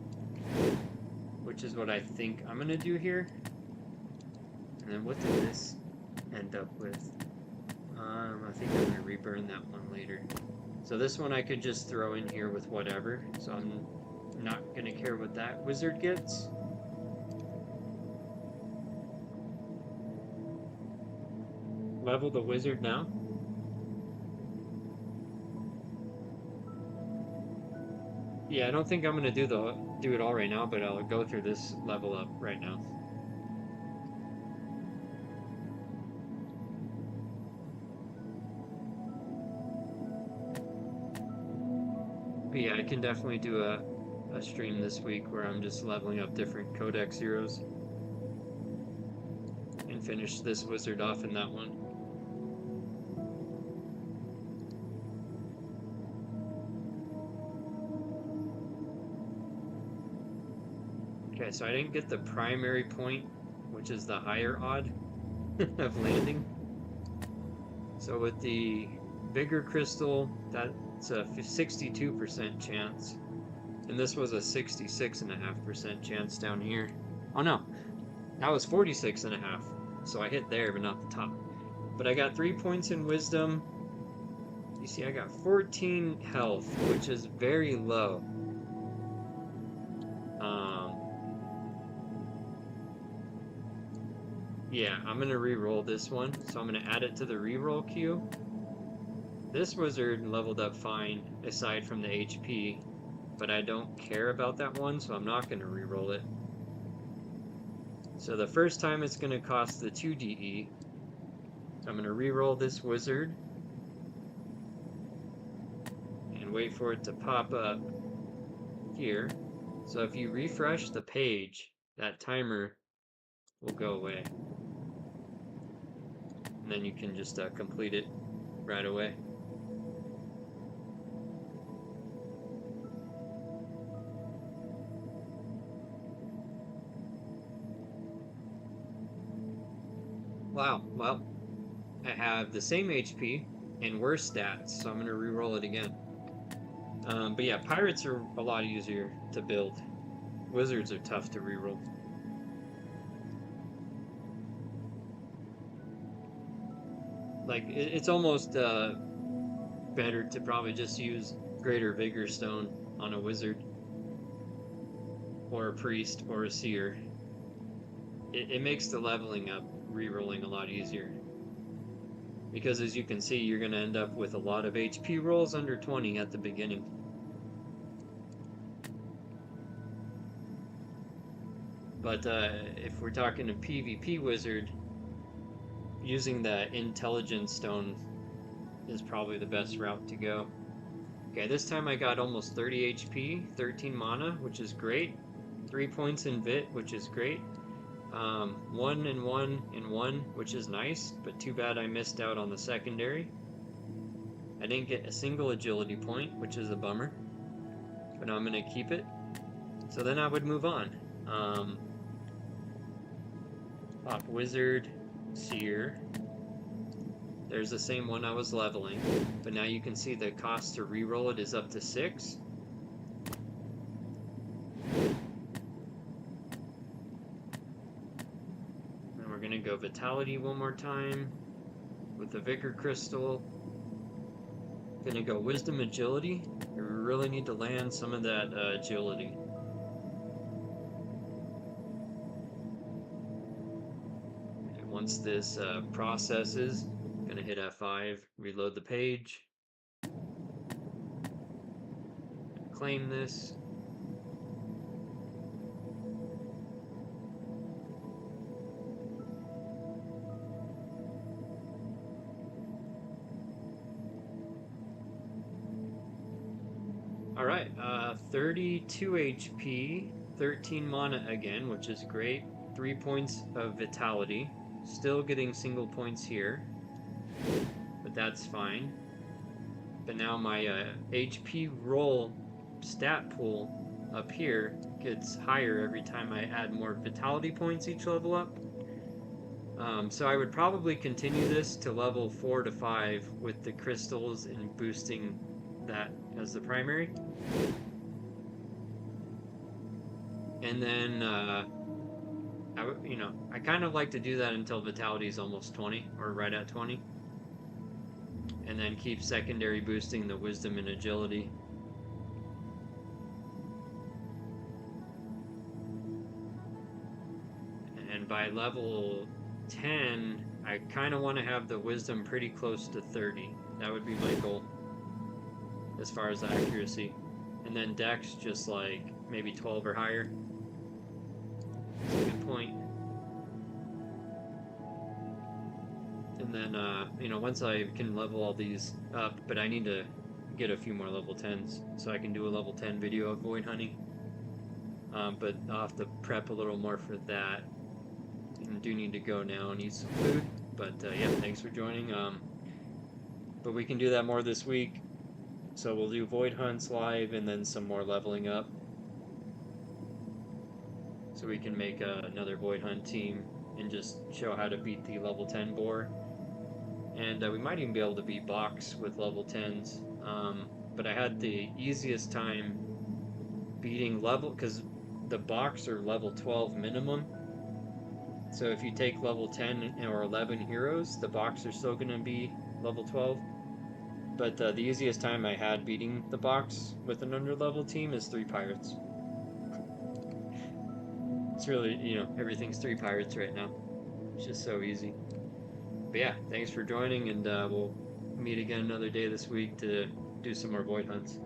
which is what I think I'm gonna do here. And then what did this end up with? I think I'm gonna reburn that one later. So this one I could just throw in here with whatever, so I'm not gonna care what that wizard gets. Level the wizard now. Yeah, I don't think I'm gonna do it all right now, but I'll go through this level up right now. But yeah, I can definitely do a stream this week where I'm just leveling up different codex heroes and finish this wizard off in that one. Okay, so I didn't get the primary point, which is the higher odd of landing. So with the Vigor Crystal, that's a 62% chance. And this was a 66.5% chance down here. Oh no, that was 46.5. So I hit there, but not the top. But I got 3 points in Wisdom. You see, I got 14 health, which is very low. Yeah, I'm gonna re-roll this one, so I'm gonna add it to the re-roll queue. This wizard leveled up fine, aside from the HP, but I don't care about that one, so I'm not gonna re-roll it. So the first time it's gonna cost the 2 DE. So I'm gonna re-roll this wizard and wait for it to pop up here. So if you refresh the page, that timer will go away. And then you can just complete it right away. Wow, well, I have the same HP and worse stats, so I'm going to re-roll it again. But yeah, pirates are a lot easier to build. Wizards are tough to reroll. Like, it's almost better to probably just use Greater Vigor Stone on a wizard, or a priest, or a seer. It makes the leveling up rerolling a lot easier. Because as you can see, you're going to end up with a lot of HP rolls under 20 at the beginning. But if we're talking a PvP wizard, using the Intelligence Stone is probably the best route to go. Okay, this time I got almost 30 HP, 13 mana, which is great. 3 points in Vit, which is great. 1 and 1 and 1, which is nice, but too bad I missed out on the secondary. I didn't get a single agility point, which is a bummer, but I'm going to keep it. So then I would move on. Pop Wizard, Seer. There's the same one I was leveling, but now you can see the cost to reroll it is up to 6. And we're going to go Vitality one more time with the Vigor Crystal. Going to go Wisdom Agility. You really need to land some of that agility. And once this processes, gonna hit F5, reload the page, claim this. Alright, 32 HP, 13 mana again, which is great. 3 points of vitality. Still getting single points here, but that's fine. But now my HP roll stat pool up here gets higher every time I add more vitality points each level up. So I would probably continue this to level 4 to 5 with the crystals and boosting that as the primary. And then I kind of like to do that until vitality is almost 20 or right at 20. And then keep secondary boosting the wisdom and agility. And by level 10, I kind of want to have the wisdom pretty close to 30. That would be my goal as far as accuracy. And then dex just like maybe 12 or higher. That's a good point. And then, once I can level all these up, but I need to get a few more level 10s so I can do a level 10 video of void hunting. But I'll have to prep a little more for that. I do need to go now and eat some food. But yeah, thanks for joining. But we can do that more this week. So we'll do void hunts live and then some more leveling up. So we can make another void hunt team and just show how to beat the level 10 boar. And we might even be able to beat box with level 10s. But I had the easiest time beating level, because the box are level 12 minimum. So if you take level 10 or 11 heroes, the box are still going to be level 12. But the easiest time I had beating the box with an under-level team is 3 pirates. It's really, everything's 3 pirates right now. It's just so easy. But yeah, thanks for joining, and we'll meet again another day this week to do some more void hunts.